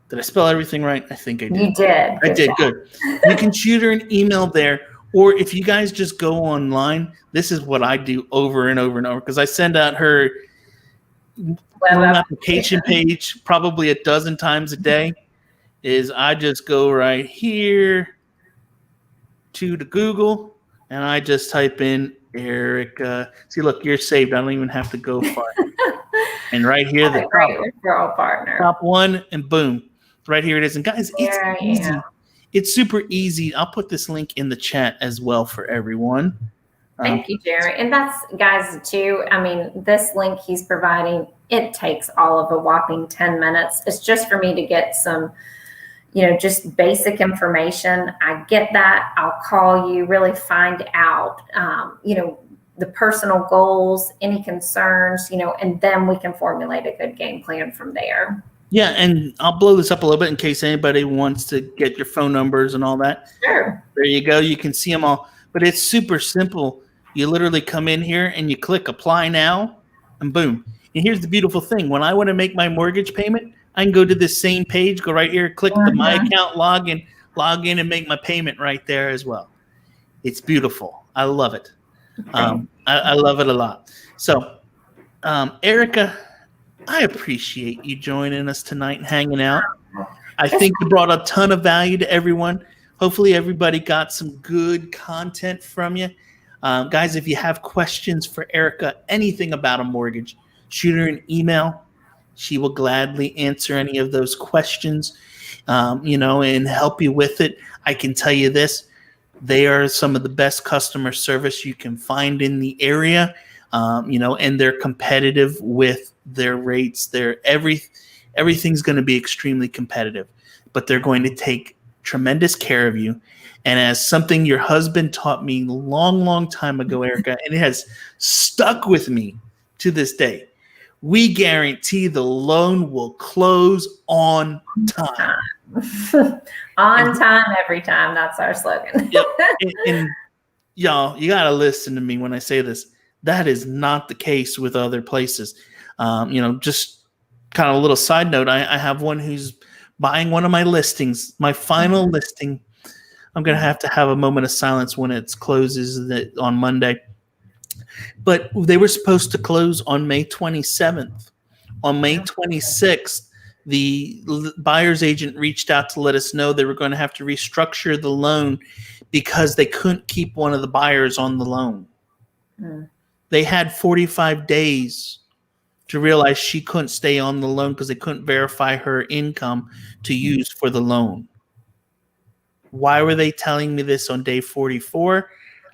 Did I spell everything right? I think I did. You did. I did. Good. You can shoot her an email there. Or if you guys just go online, this is what I do over and over and over, because I send out her web application page probably a dozen times a day. Is I just go right here to the Google and I just type in Erica. See, look, you're saved. I don't even have to go far. And right here, the referral partner. Top one, and boom, right here it is. And guys, it's easy. Yeah. It's super easy. I'll put this link in the chat as well for everyone. Thank you, Jerry. And that's, guys, too, I mean, this link he's providing, it takes all of a whopping 10 minutes. It's just for me to get some, just basic information. I get that. I'll call you, really find out, the personal goals, any concerns, and then we can formulate a good game plan from there. Yeah, and I'll blow this up a little bit in case anybody wants to get your phone numbers and all that. Sure. There you go. You can see them all. But it's super simple. You literally come in here and you click apply now, and boom. And here's the beautiful thing. When I want to make my mortgage payment, I can go to this same page, go right here, click the My Account, log in, and make my payment right there as well. It's beautiful. I love it. I love it a lot. So, Erica, I appreciate you joining us tonight and hanging out. I think you brought a ton of value to everyone. Hopefully everybody got some good content from you. Guys, if you have questions for Erica, anything about a mortgage, shoot her an email. She will gladly answer any of those questions, and help you with it. I can tell you this. They are some of the best customer service you can find in the area, and they're competitive with their rates. Everything's going to be extremely competitive, but they're going to take tremendous care of you. And as something your husband taught me long, long time ago, Erica, and it has stuck with me to this day, we guarantee the loan will close on time. On time, every time. That's our slogan. Yep. And y'all, you got to listen to me when I say this. That is not the case with other places. Just kind of a little side note. I have one who's buying one of my listings, my final listing. I'm going to have a moment of silence when it closes on Monday. But they were supposed to close on May 27th. On May 26th, the buyer's agent reached out to let us know they were going to have to restructure the loan because they couldn't keep one of the buyers on the loan. They had 45 days to realize she couldn't stay on the loan because they couldn't verify her income to use for the loan. Why were they telling me this on day 44?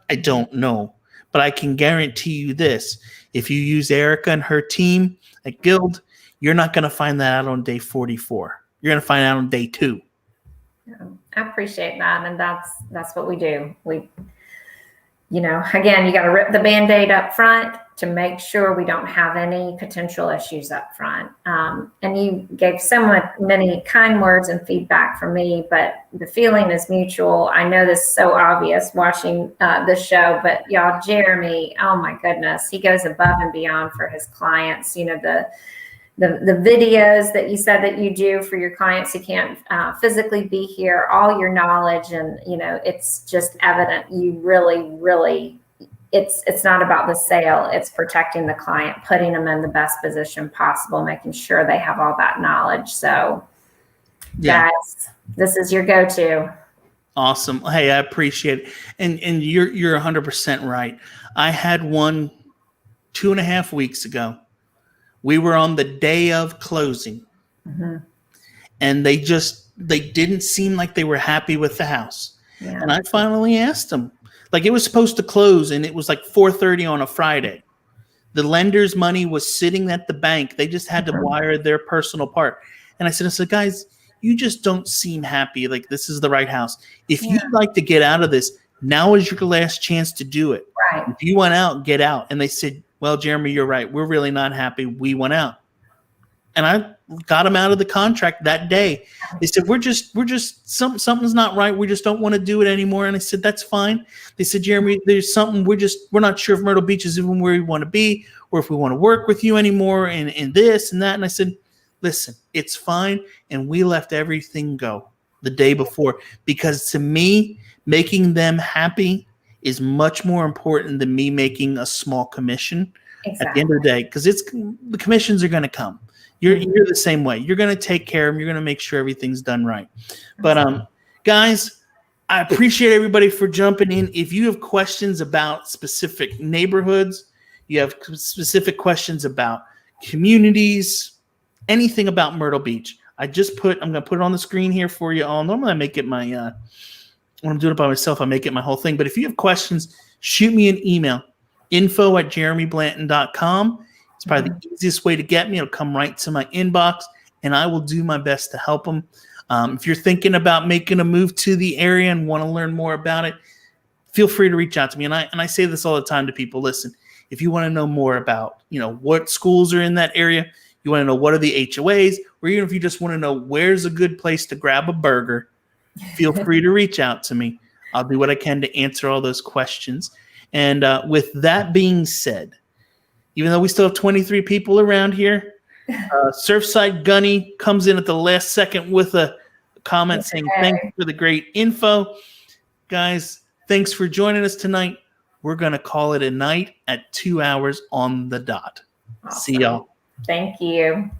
I don't know. But I can guarantee you this. If you use Erica and her team at Guild, you're not going to find that out on day 44. You're going to find out on day 2. I appreciate that. And that's what we do. We, again, you got to rip the Band-Aid up front to make sure we don't have any potential issues up front. And you gave so many kind words and feedback from me, but the feeling is mutual. I know this is so obvious watching this show, but y'all, Jeremy, oh my goodness, he goes above and beyond for his clients. the videos that you said that you do for your clients who can't physically be here, all your knowledge, and it's just evident you really it's not about the sale, it's protecting the client, putting them in the best position possible, making sure they have all that knowledge. So guys, this is your go-to. Awesome. Hey, I appreciate it. And you're 100% right. I had one 2.5 weeks ago. We were on the day of closing, and they didn't seem like they were happy with the house. Yeah. And I finally asked them, like, it was supposed to close, and it was like 4:30 on a Friday. The lender's money was sitting at the bank. They just had to wire their personal part. And I said, guys, you just don't seem happy. Like, this is the right house. If you'd like to get out of this, now is your last chance to do it. Right. If you want out, get out. And they said, well, Jeremy, you're right. We're really not happy. We want out. And I got them out of the contract that day. They said, we're just something's not right. We just don't want to do it anymore. And I said, that's fine. They said, Jeremy, there's something, we're not sure if Myrtle Beach is even where we want to be, or if we want to work with you anymore, and this and that. And I said, listen, it's fine. And we left everything go the day before, because to me, making them happy is much more important than me making a small commission at the end of the day, because the commissions are going to come. You're the same way. You're going to take care of them. You're going to make sure everything's done right. But guys, I appreciate everybody for jumping in. If you have questions about specific neighborhoods, you have specific questions about communities, anything about Myrtle Beach, I'm going to put it on the screen here for you all. Normally I make it my, when I'm doing it by myself, I make it my whole thing. But if you have questions, shoot me an email, info@jeremyblanton.com. It's probably the easiest way to get me. It'll come right to my inbox, and I will do my best to help them. If you're thinking about making a move to the area and want to learn more about it, feel free to reach out to me. And I say this all the time to people. Listen, if you want to know more about, what schools are in that area, you want to know what are the HOAs, or even if you just want to know where's a good place to grab a burger, feel free to reach out to me. I'll do what I can to answer all those questions. And with that being said, even though we still have 23 people around here, Surfside Gunny comes in at the last second with a comment saying, thank you for the great info. Guys, thanks for joining us tonight. We're going to call it a night at 2 hours on the dot. Awesome. See y'all. Thank you.